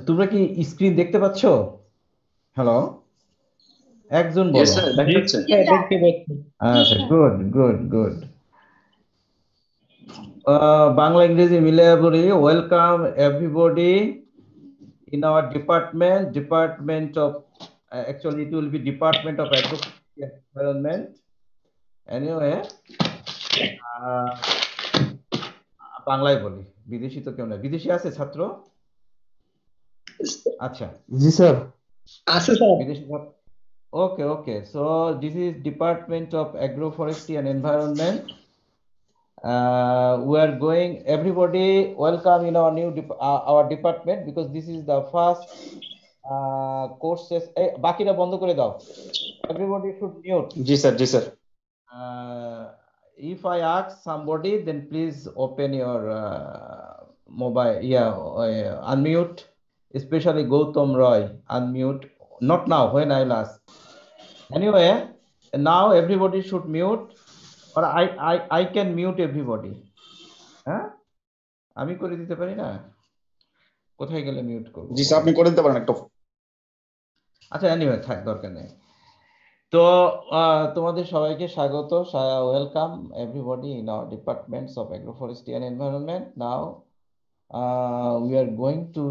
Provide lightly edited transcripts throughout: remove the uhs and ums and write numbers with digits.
তোমরা কি স্ক্রিন দেখতে পাচ্ছ? হ্যালো, একজন ইয়েস বলো। স্যার, দেখা যাচ্ছে। Yes, sir. দেখতে পাচ্ছি। Yes, আচ্ছা, sir. Good good good. Bangla ইংরেজি মিলে বলি, welcome everybody in our department of actually it will be Department of Agriculture and Environment. Anyway, uh, বাংলায় বলি, বিদেশি তো কেউ না। বিদেশি আছে ছাত্র? আচ্ছা, জি স্যার। আছে স্যার। বিদেশি ছাত্র। Okay, okay. So this is Department of Agroforestry and Environment. We are going, everybody welcome in our new our department because this is the first courses. বাকিরা বন্ধ করে দাও। Everybody should mute. G sir, G sir. If I ask somebody, then please open your mobile. Yeah, unmute. Especially Gautam Roy, unmute. Not now. When I'll ask. Anyway, now everybody should mute, or I can mute everybody. হ্যাঁ, আমি করে দিতে পারি না? কোথায় গেলে mute করব? জি sir, আপনি করে দিতে পারেন একটা। আচ্ছা, এনিওয়ে থাক, দরকার নেই। তো তোমাদের সবাইকে স্বাগত, welcome everybody in our departments of agroforestry and environment. Now we are going to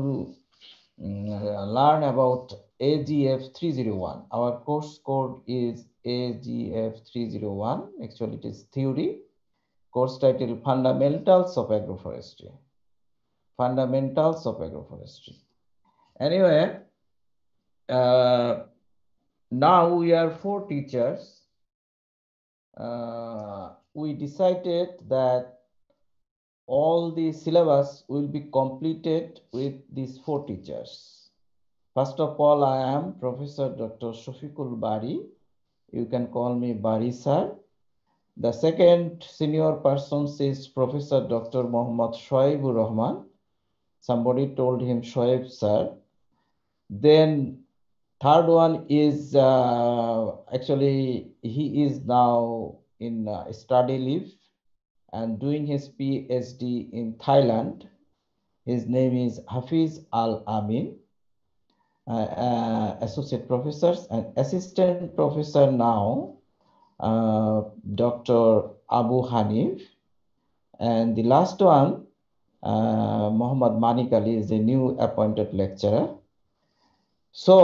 learn about AGF 301. Our course code is AGF 301. Actually, it is theory. Course title Fundamentals of Agroforestry. Fundamentals of Agroforestry. Anyway, now we are 4 teachers. We decided that all the syllabus will be completed with these 4 teachers. First of all, I am Professor Dr. Shafiqul Bari. You can call me Bari sir. The second senior person is Professor Dr. Muhammad Shoaibur Rahman. Somebody told him Shoaib sir. Then third one is actually he is now in study leave and doing his PhD in Thailand. His name is Hafiz Al Amin. Associate professors and assistant professor now, Dr. Abu Hanif. And the last one, Muhammad Manik Ali, is a new appointed lecturer. So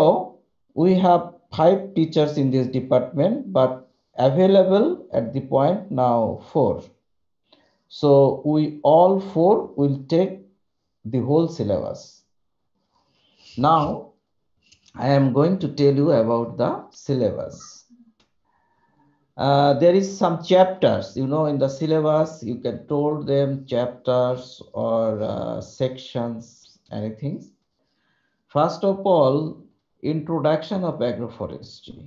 we have 5 teachers in this department, but available at the point now 4. So we all 4 will take the whole syllabus. Now I am going to tell you about the syllabus. There is some chapters, you know, in the syllabus. You can told them chapters or sections, anything. First of all, introduction of agroforestry.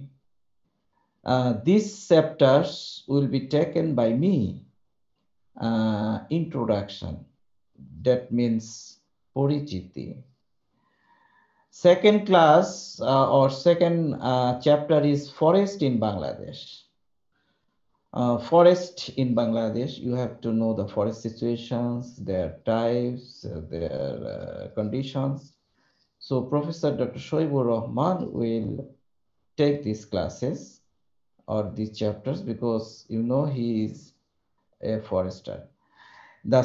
These chapters will be taken by me. Introduction, that means porichiti. Second class or second chapter is forest in Bangladesh. Forest in Bangladesh, you have to know the forest situations, their types, their conditions. So Professor Dr. Shoaibur Rahman will take these classes or these chapters because you know he is a forester. The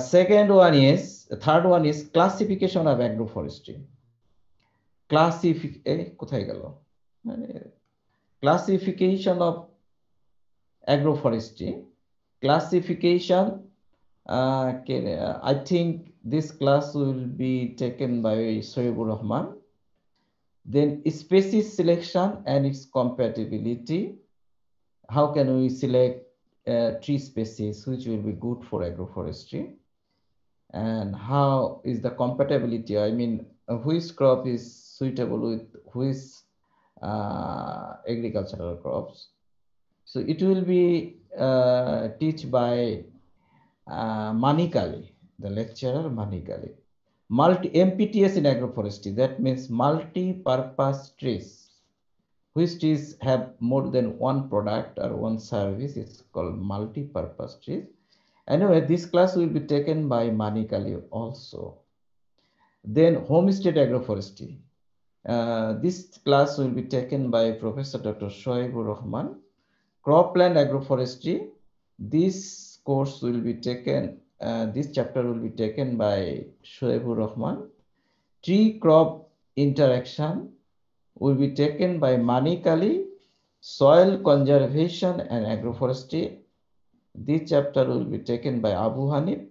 third one is classification of agroforestry. Classification of agroforestry. Classification, I think this class will be taken by Shoaibur Rahman. Then species selection and its compatibility. How can we select tree species which will be good for agroforestry? And how is the compatibility? I mean, which crop is suitable with which agricultural crops? So it will be taught by Manik Ali, the lecturer Manik Ali. MPTS in agroforestry, that means multi-purpose trees. Which trees have more than one product or one service, it's called multi-purpose trees. Anyway, this class will be taken by Manik Ali also. Then homestead agroforestry. This class will be taken by Professor Dr. Shoaibur Rahman. Cropland agroforestry. This course will be taken, this chapter will be taken by Shoaibur Rahman. Tree crop interaction will be taken by Mani Kali. Soil conservation and agroforestry. This chapter will be taken by Abu Hanif.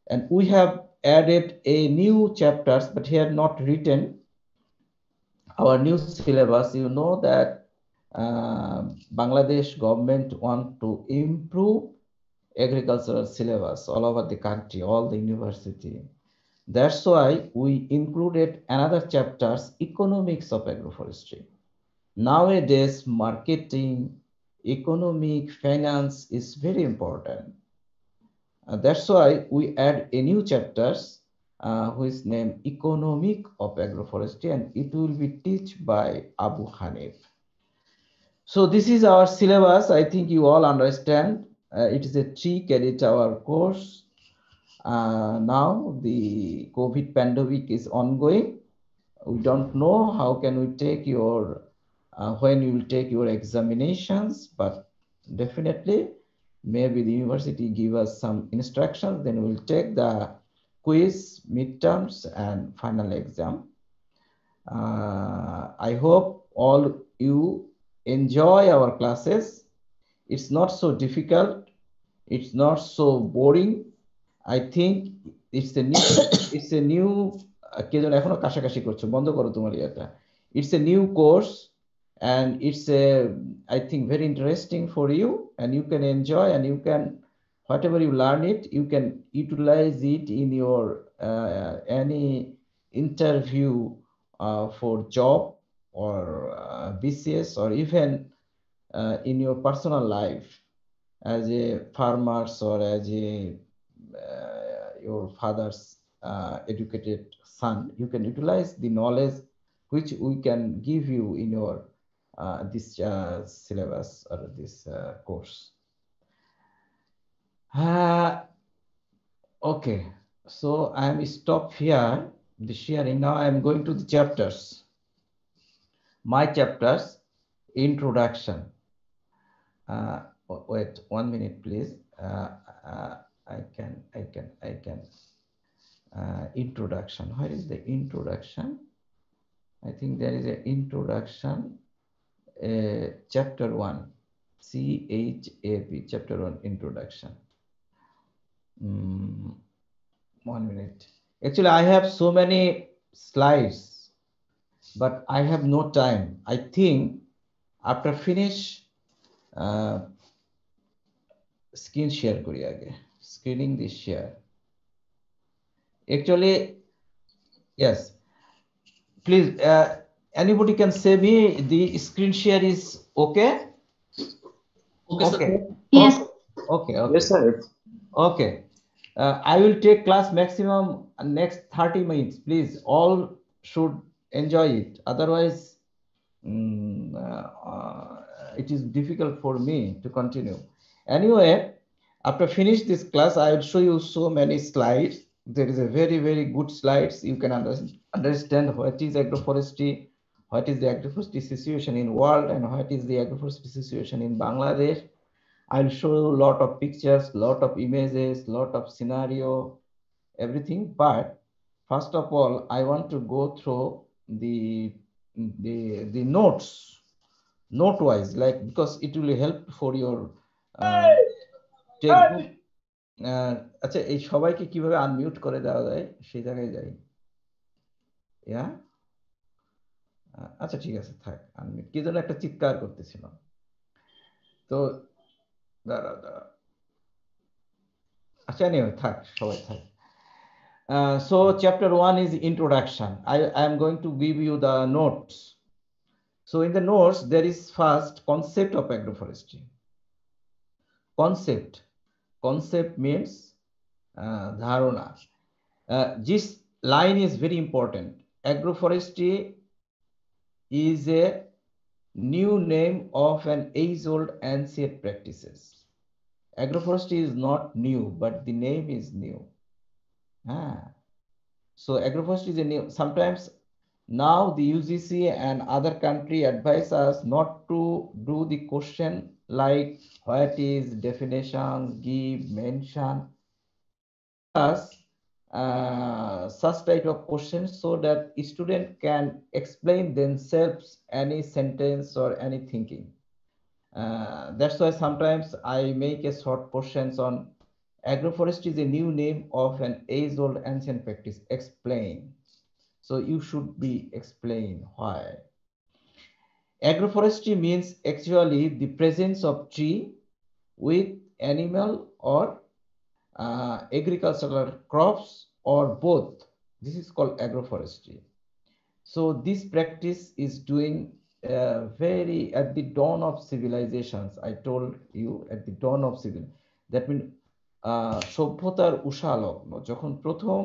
And we have added a new chapters, but here not written. Our new syllabus, you know that Bangladesh government want to improve agricultural syllabus all over the country, all the university. That's why we included another chapters, economics of agroforestry. Nowadays, marketing, economic, finance is very important. That's why we add a new chapters which is named Economic of Agroforestry, and it will be taught by Abu Hanif. So this is our syllabus. I think you all understand. It is a 3 credit-hour course. Now the COVID pandemic is ongoing. We don't know how can we take your, when you will take your examinations, but definitely maybe the university give us some instructions, then we'll take the quiz, midterms, and final exam. I hope all you enjoy our classes. It's not so difficult. It's not so boring. I think it's a new, it's a new, কে যেন এখনো কাশাকাশি করছো, বন্ধ করো তোমার ইয়েটা. It's a new course and it's a, I think, very interesting for you, and you can enjoy, and you can, whatever you learn it, you can utilize it in your any interview for job or BCS, or even in your personal life as a farmers, or as a your father's educated son. You can utilize the knowledge which we can give you in your this syllabus or this course. Okay, so I am stop here the sharing. Now I am going to the chapters. My chapters, introduction. Wait 1 minute, please. I can. Introduction. Where is the introduction? I think there is an introduction. Chapter 1, CHAP, chapter 1, introduction. 1 minute. Actually, I have so many slides, but I have no time. I think after finish, screen share kori age. Screening this share. Actually, yes. Please, anybody can say me the screen share is okay? Okay. Yes. Okay. Yes, sir. Okay. I will take class maximum next 30 minutes. Please, all should enjoy it. Otherwise, it is difficult for me to continue. Anyway, after finish this class, I will show you so many slides. There is a very, very good slides. You can understand what is agroforestry, what is the agroforestry situation in world, and what is the agroforestry situation in Bangladesh. I'll show you a lot of pictures, lot of images, lot of scenario, everything. But first of all, I want to go through the notes, note wise, like, because it will help for your textbook. আচ্ছা, এই সবাইকে কিভাবে unmute করে দেওয়া যায় সেই জায়গায় যাই। ইয়া, আচ্ছা ঠিক আছে, থাক আনমিউট। কি যেন একটা চিৎকার করতেছিল, তো দাঁড়াও। আচ্ছা, anyway, থাক, সবাই থাক। So chapter 1 is introduction. I am going to give you the notes. So in the notes, there is first concept of agroforestry. Concept means dharana. This line is very important. Agroforestry is a new name of an age-old ancient practices. Agroforestry is not new, but the name is new. So agroforestry is a new, sometimes now the UGC and other country advise us not to do the question like what is, definitions, give, mention, us such type of questions so that student can explain themselves any sentence or any thinking. That's why sometimes I make a short questions on agroforestry is a new name of an age-old ancient practice. Explain. So you should be explain why. Agroforestry means actually the presence of tree with animal or agricultural crops or both. This is called agroforestry. So this practice is doing very at the dawn of civilizations. I told you at the dawn of civil. That means সভ্যতার উষালগ্ন যখন প্রথম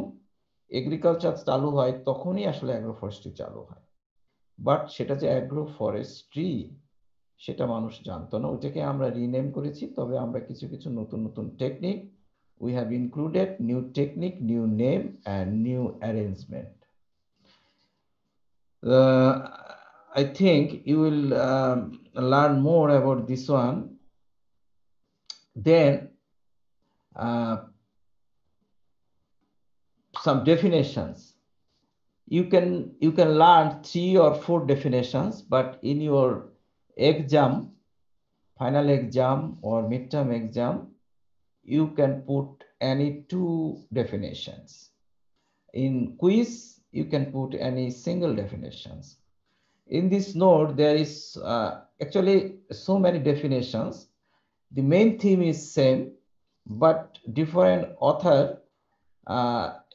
agriculture চালু হয় তখনই আসলে অ্যাগ্রোফরেস্ট্রি চালু হয়। But সেটা যে অ্যাগ্রোফরেস্ট্রি সেটা মানুষ জানতো না, ওইটাকে আমরা রিনেম করেছি। তবে আমরা কিছু কিছু নতুন নতুন technique we have included new technique, new name and new arrangement. I think you will learn more about this one. Then some definitions. You can learn 3 or 4 definitions, but in your exam, final exam or midterm exam, you can put any 2 definitions. In quiz, you can put any single definitions. In this note, there is actually so many definitions. The main theme is same, but different author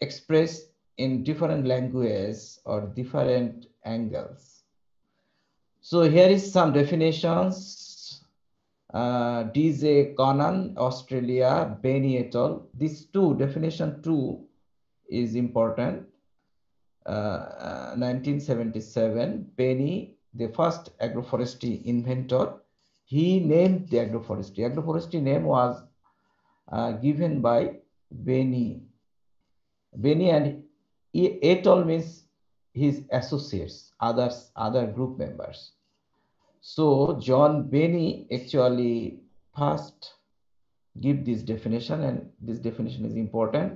expressed in different languages or different angles. So here is some definitions. DJ Conan, Australia, Benny et al. These 2, definition 2 is important. 1977, Benny, the first agroforestry inventor, he named the agroforestry. Agroforestry name was given by Benny. Benny and et al. Means his associates, other group members. So John Benny actually first give this definition, and this definition is important.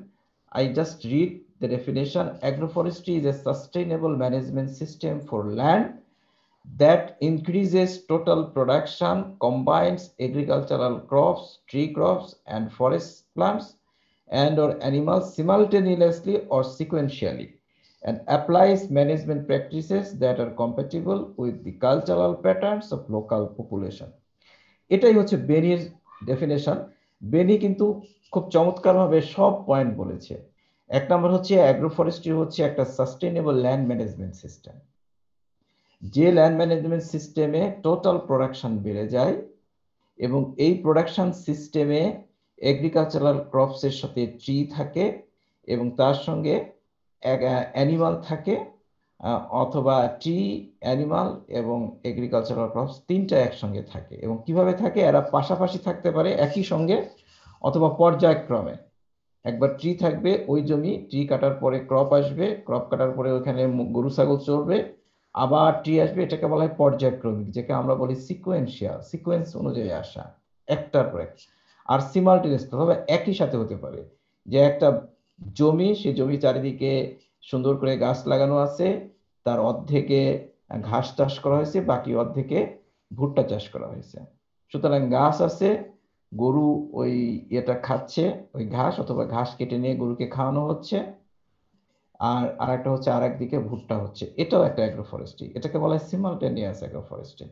I just read the definition. Agroforestry is a sustainable management system for land that increases total production, combines agricultural crops, tree crops, and forest plants and or animals simultaneously or sequentially, and applies management practices that are compatible with the cultural patterns of local population. এটাই হচ্ছে বেনির definition. বেনি কিন্তু খুব চমৎকারভাবে সব point বলেছে। 1 নম্বর হচ্ছে অ্যাগ্রোফরেস্ট্রি হচ্ছে একটা সাস্টেইনেবল ল্যান্ড ম্যানেজমেন্ট সিস্টেম, যে ল্যান্ড ম্যানেজমেন্ট সিস্টেমে টোটাল প্রোডাকশন বেড়ে যায় এবং এই প্রোডাকশন সিস্টেমে এগ্রিকালচারাল ক্রপসের সাথে ট্রি থাকে এবং তার সঙ্গে অ্যানিমাল থাকে, অথবা ট্রি, অ্যানিমাল এবং এগ্রিকালচারাল ক্রপস 3টা একসঙ্গে থাকে। এবং কিভাবে থাকে, এরা পাশাপাশি থাকতে পারে একই সঙ্গে অথবা পর্যায়ক্রমে। একবার ট্রি থাকবে ওই জমি, ট্রি কাটার পরে ক্রপ আসবে, ক্রপ কাটার পরে ওখানে গরু ছাগল চড়বে, আবার ট্রি আসবে। এটাকে বলা হয় পর্যায়ক্রমিক, যেটা আমরা বলি সিকোয়েন্সিয়াল, সিকোয়েন্স অনুযায়ী আসা একটার পর এক। আর সিমালটেনিয়াস তবে একই সাথে হতে পারে, যে একটা জমি, সে জমি চারিদিকে সুন্দর করে গাছ লাগানো আছে, তার অর্ধেকে ঘাস চাষ করা হয়েছে, বাকি অর্ধেকে ভুট্টা চাষ করা হয়েছে। সুতরাং গাছ আছে, গরু ওই এটা খাচ্ছে ওই ঘাস, অথবা ঘাস কেটে নিয়ে গরুকে খাওয়ানো হচ্ছে, আর আরেকটা হচ্ছে আরেকদিকে ভুট্টা হচ্ছে। এটাও একটা অ্যাগ্রোফরেস্ট্রি, এটাকে বলা হয় সিমালটেনিয়াস অ্যাগ্রোফরেস্ট্রি।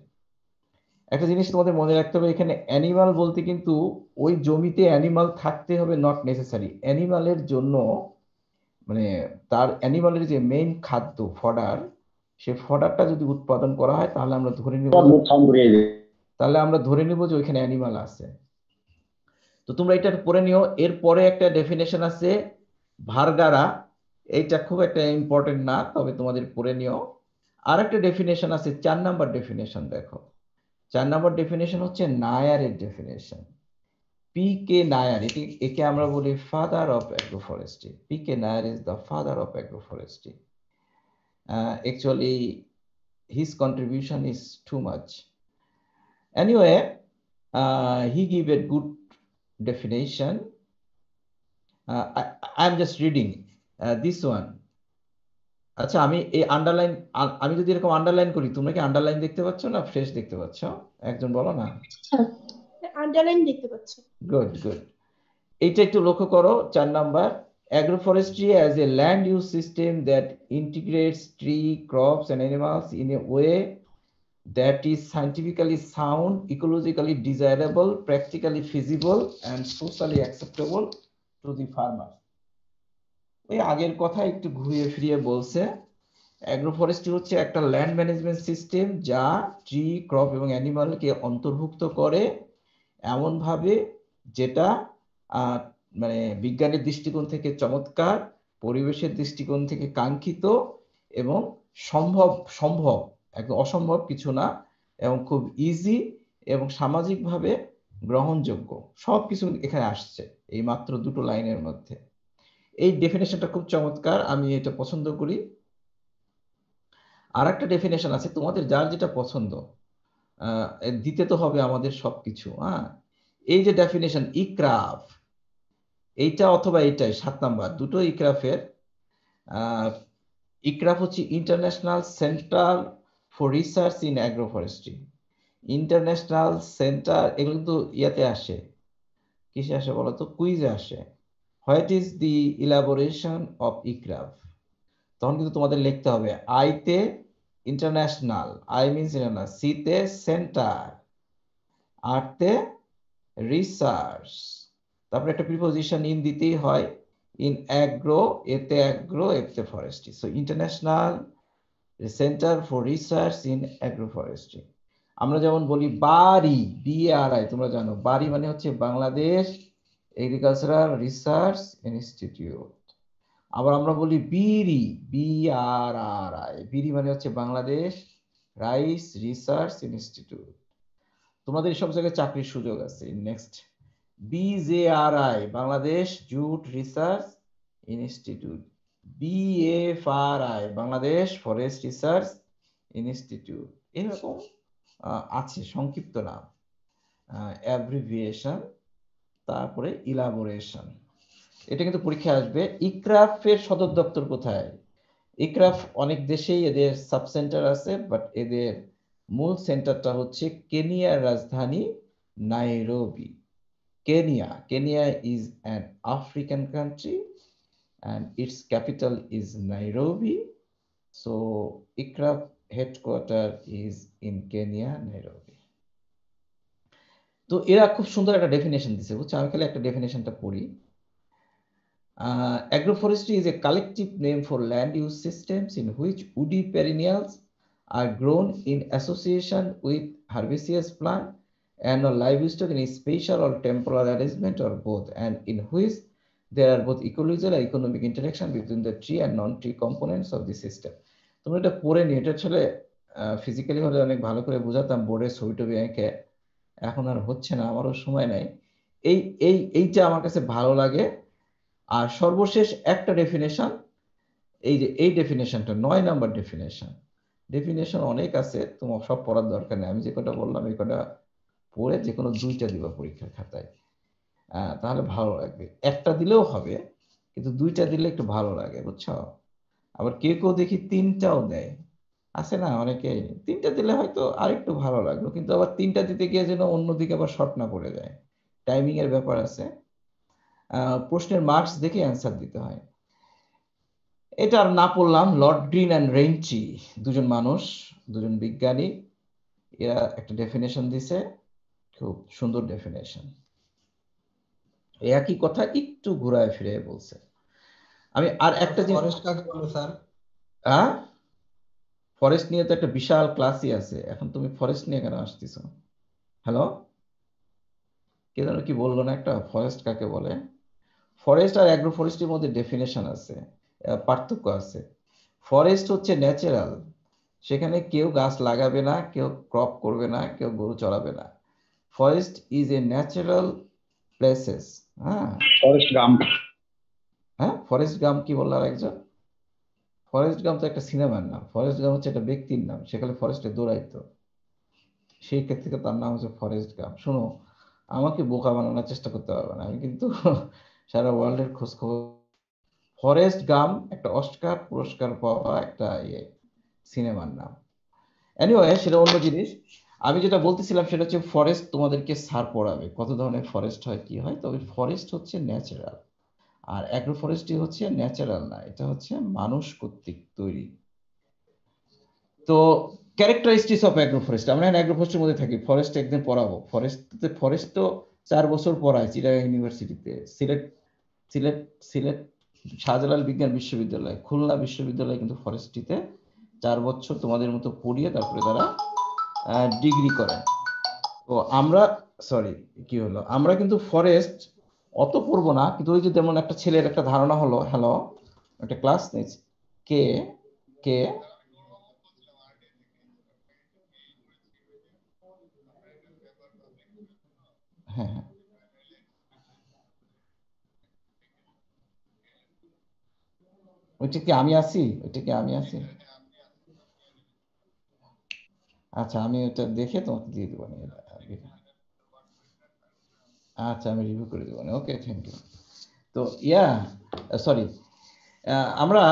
একটা জিনিস তোমাদের মনে রাখতে হবে, এখানে অ্যানিমাল বলতে কিন্তু ওই জমিতে অ্যানিমাল থাকতে হবে নট নেসেসারি। অ্যানিমালের জন্য মানে তার অ্যানিমালের যে মেইন খাদ্য ফডার, সে ফডারটা যদি উৎপাদন করা হয় তাহলে আমরা ধরে নিব যে ওইখানে অ্যানিমাল আছে। তো তোমরা এটা পড়ে নিও। এরপরে একটা ডেফিনেশন আছে ভার্গারা, এইটা খুব একটা ইম্পর্টেন্ট না, তবে তোমাদের পড়ে নিও। আর একটা ডেফিনেশন আছে 4 নাম্বার ডেফিনেশন। দেখো 4 নাম্বার ডেফিনেশন হচ্ছে নায়ারের ডেফিনেশন। P.K. Nair, একে আমরা বলি father of agroforestry. P.K. Nair is the father of agroforestry. Actually, his contribution is too much. Anyway, he gave a good definition. I'm just reading this one. আচ্ছা, আমি এই underline, আমি যদি এরকম underline করি, তোমরা কি আন্ডারলাইন দেখতে পাচ্ছ না ফ্রেশ দেখতে পাচ্ছ? একজন বলো না। আন্ডারলাইন দেখতে পাচ্ছি। Good good. এইটা একটু লক্ষ্য করো, 4 number, agroforestry as a land use system that integrates tree, crops and animals in a way that is scientifically sound, ecologically desirable, practically feasible and socially acceptable to the farmer. ওই আগের কথা একটু ঘুরিয়ে ফিরিয়ে বলছে। অ্যাগ্রোফরেস্ট্রি হচ্ছে একটা ল্যান্ড ম্যানেজমেন্ট সিস্টেম যা ট্রি, ক্রপ এবং অ্যানিমালকে অন্তর্ভুক্ত করে এমন ভাবে যেটা মানে বিজ্ঞানের দৃষ্টিকোণ থেকে চমৎকার, পরিবেশের দৃষ্টিকোণ থেকে কাঙ্ক্ষিত এবং সম্ভব একদম অসম্ভব কিছু না, এবং খুব ইজি এবং সামাজিকভাবে গ্রহণযোগ্য, সবকিছু এখানে আসছে এই মাত্র দুটো লাইনের মধ্যে। এই ডেফিনেশনটা খুব চমৎকার, আমি এটা পছন্দ করি। আর একটা ডেফিনেশন আছে, তোমাদের যার যেটা পছন্দ দিতে তো হবে আমাদের সবকিছু। এই যে ডেফিনেশন ইক্রাফ, এইটা অথবা এইটাই 7 নাম্বার, দুটো ইক্রাফের। ইক্রাফ হচ্ছে international centre for research in অ্যাগ্রোফরেস্ট্রি। International centre, এগুলো কিন্তু ইয়াতে আসে, কিসে আসে বলো তো, কুইজে আসে। What is the elaboration of ICRAF? তখন কিন্তু তোমাদের লিখতে হবে আইতে ইন্টারন্যাশনাল, আই মিনস ইন্টারন্যাশনাল, সিতে সেন্টার, আরতে রিসার্চ, তারপরে একটা প্রিপোজিশন ইন দিতেই হয়, ইন অ্যাগ্রো, এতে forestry. So international centre for research in agro forestry. আমরা যেমন বলি বারি, BRI, তোমরা জানো বারি মানে হচ্ছে বাংলাদেশ এগ্রিকালচারাল রিসার্চ ইনস্টিটিউট। আবার আমরা বলি বিরি, BRRI, বিরি মানে হচ্ছে বাংলাদেশ রাইস রিসার্চ ইনস্টিটিউট। তোমাদের সব জায়গায় চাকরির সুযোগ আছে। Next BJRI, Bangladesh jute research institute. BFRI, Bangladesh forest research institute. এরকম আছে সংক্ষিপ্ত নাম, অ্যাব্রিভিয়েশন, তারপরে ইলাবোরেশন। এটা কিন্তু পরীক্ষায় আসবে। ইক্রাফের সদর দপ্তর কোথায়? ইক্রাফ অনেক দেশেই এদের সাব সেন্টার আছে, বাট এদের মূল সেন্টারটা হচ্ছে কেনিয়ার রাজধানী Nairobi. Kenya is an African country and its capital is Nairobi. So ICRAF headquarter is in Kenya, Nairobi. তো এরা খুব সুন্দর একটা ডেফিনেশন দিছে, বুঝছো? আমি খালি একটা ডেফিনেশনটা পড়ি। Agroforestry is a collective name for land use systems in which woody perennials are grown in association with herbaceous plant and or livestock in a spatial or temporal arrangement or both, and in which there are both ecological and economic interaction between the tree and non-tree components of the system. তোমরা এটা পড়ে নি, এটা আসলে physically হলে অনেক ভালো করে বোঝাতাম, বোর্ডে ছবি টবি এঁকে, এখন আর হচ্ছে না, আমারও সময় নাই। এইটা আমার কাছে ভালো লাগে। আর সর্বশেষ একটা ডেফিনেশন, এই যে এই ডেফিনেশনটা 9 নাম্বার ডেফিনেশন অনেক আছে, তোমার সব পড়ার দরকার নেই, আমি যে কটা বললাম এই কটা পড়ে যে কোনো 2টা দিবা পরীক্ষার খাতায়, তাহলে ভালো লাগবে। একটা দিলেও হবে, কিন্তু 2টা দিলে একটু ভালো লাগে, বুঝছো? আবার কেউ দেখি 3টাও দেয়, আছে না অনেকে, 3টা দিলে হয়তো আরেকটু ভালো লাগলো, কিন্তু আবার 3টা দিতে গিয়ে যেন অন্যদিকে আবার শর্ট না পড়ে যায়, টাইমিং এর ব্যাপার আছে। প্রশ্নের মার্কস দেখে অ্যান্সার দিতে হয়। এটা আর না পড়লাম। লর্ড গ্রিন অ্যান্ড রেইনট্রি, দুজন মানুষ, দুজন বিজ্ঞানী, এরা একটা ডেফিনেশন দিছে, খুব সুন্দর ডেফিনেশন। একই কথা একটু ঘুরায় ফিরে বলছে। আমি আর একটা জিনিস, ফরেস্ট কাকে বলে স্যার? ফরেস্ট নিয়ে তো একটা বিশাল ক্লাসই আছে, এখন তুমি ফরেস্ট নিয়ে কেন আসতেছো? হ্যালো, কে যেন কি বললো না একটা, ফরেস্ট কাকে বলে? ফরেস্ট আর অ্যাগ্রো ফরেস্টের মধ্যে ডেফিনেশন আছে, পার্থক্য আছে। ফরেস্ট হচ্ছে ন্যাচারাল, সেখানে কেউ গাছ লাগাবে না, কেউ ক্রপ করবে না, কেউ গরু চড়াবে না। Forest is a natural places. হ্যাঁ ফরেস্ট গাম্প। হ্যাঁ, ফরেস্ট গাম কি বললো আর একজন? ফরেস্ট গাম তো একটা সিনেমার নাম, ফরেস্ট গাম হচ্ছে একটা ব্যক্তির নাম, সেখানে ফরেস্টে দৌড়াইতো, সেই ক্ষেত্রে তার নাম হচ্ছে ফরেস্ট গাম। শোনো, আমাকে বোকা বানানোর চেষ্টা করতে পারবে না, আমি কিন্তু সারা ওয়ার্ল্ডের খোঁজ খবর। ফরেস্ট গাম একটা অস্কার পুরস্কার পাওয়া একটা সিনেমার নাম। এনিওয়ে, সেটা অন্য জিনিস। আমি যেটা বলতেছিলাম সেটা হচ্ছে ফরেস্ট তোমাদেরকে স্যার পড়াবে কত ধরনের ফরেস্ট হয় কি হয়, তবে ফরেস্ট হচ্ছে ন্যাচারাল, আর অ্যাগ্রো ফরেস্ট্রি হচ্ছে ন্যাচারাল না, এটা হচ্ছে মানুষ কর্তৃক তৈরি। তো ক্যারেক্টারিস্টিক্স অফ অ্যাগ্রো ফরেস্ট, আমরা অ্যাগ্রো ফরেস্টের মধ্যে থাকি, ফরেস্ট একদিন পড়াবো। ফরেস্ট তো 4 বছর পড়ায় চিটাগাং ইউনিভার্সিটিতে, সিলেট সিলেট সিলেট শাহজালাল বিজ্ঞান বিশ্ববিদ্যালয়, খুলনা বিশ্ববিদ্যালয় কিন্তু ফরেস্ট্রিতে 4 বছর তোমাদের মতো পড়িয়ে তারপরে তারা ডিগ্রি করে। তো আমরা, সরি কি হলো, আমরা কিন্তু ফরেস্ট অত পড়বো না, কিন্তু ওই যে যেমন একটা ছেলের একটা ধারণা হলো, হ্যালো একটা ক্লাস নিচ্ছে, কে কে হ্যাঁ হ্যাঁ, ওইটা কি আমি আছি? ওইটা কি আমি আছি? আচ্ছা, আমি ওটা দেখে তোমাকে দিয়ে দেবো। আচ্ছা, আমি রিভিউ করে দেবো। ওকে, থ্যাংক ইউ। তো সরি, আমরা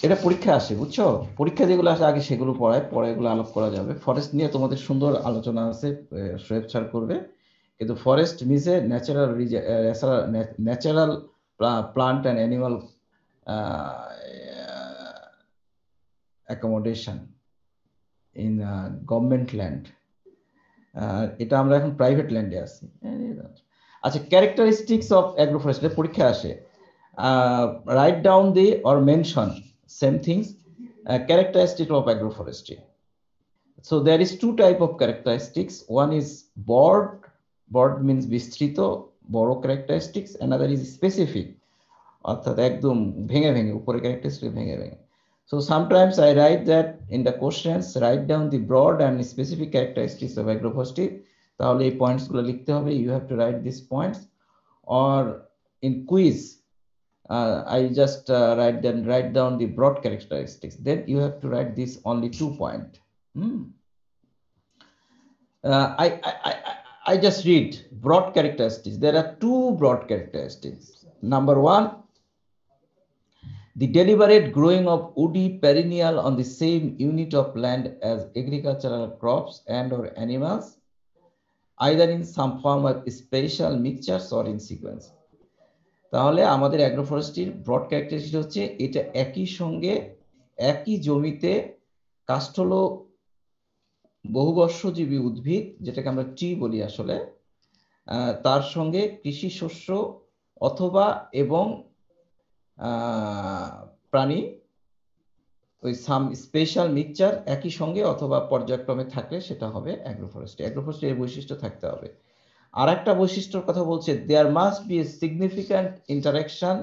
এটা পরীক্ষা আসে, বুঝছো, পরীক্ষা যেগুলো আসে আগে সেগুলো পড়ায়, পরে এগুলো আলোপ করা যাবে। ফরেস্ট নিয়ে তোমাদের সুন্দর আলোচনা আছে, শোয়েব স্যার করবে, কিন্তু forest means a natural natural plant and animal accommodation in government land. এটা আমরা এখন প্রাইভেট ল্যান্ডে আছি। আচ্ছা, ক্যারেক্টারিস্টিক্স অফ অ্যাগ্রোফরেস্ট্রি পরীক্ষা আসে, write down the or mention same things, characteristic of agroforestry. So there is 2 type of characteristics. One is broad means বিস্তৃত বড় characteristics, another is specific, অর্থাৎ একদম ভেঙে ভেঙে উপরে characteristic ভেঙে ভেঙে। So sometimes I write that in the questions, write down the broad and specific characteristics of agroforestry, তাহলে এই পয়েন্টস গুলো লিখতে হবে, you have to write these points, or in quiz I just write down the broad characteristics, then you have to write this only 2 points. I just read broad characteristics. There are 2 broad characteristics. Number 1, the deliberate growing of woody perennial on the same unit of land as agricultural crops and or animals, either in some form of spatial mixtures or in sequence. তাহলে আমাদের অ্যাগ্রোফরেস্ট্রির broad characteristic হচ্ছে এটা একই সঙ্গে একই জমিতে কাষ্ঠল বহুবর্ষজীবী উদ্ভিদ, যেটাকে আমরা ট্রি বলি আসলে, তার সঙ্গে কৃষি শস্য অথবা এবং প্রাণী, ওই সাম স্পেশাল মিক্সচার একই সঙ্গে অথবা পর্যায়ক্রমে থাকলে সেটা হবে অ্যাগ্রোফরেস্ট্রি। অ্যাগ্রোফরেস্ট্রি এর বৈশিষ্ট্য থাকতে হবে। আর একটা বৈশিষ্ট্যর কথা বলছে, there must be a significant interaction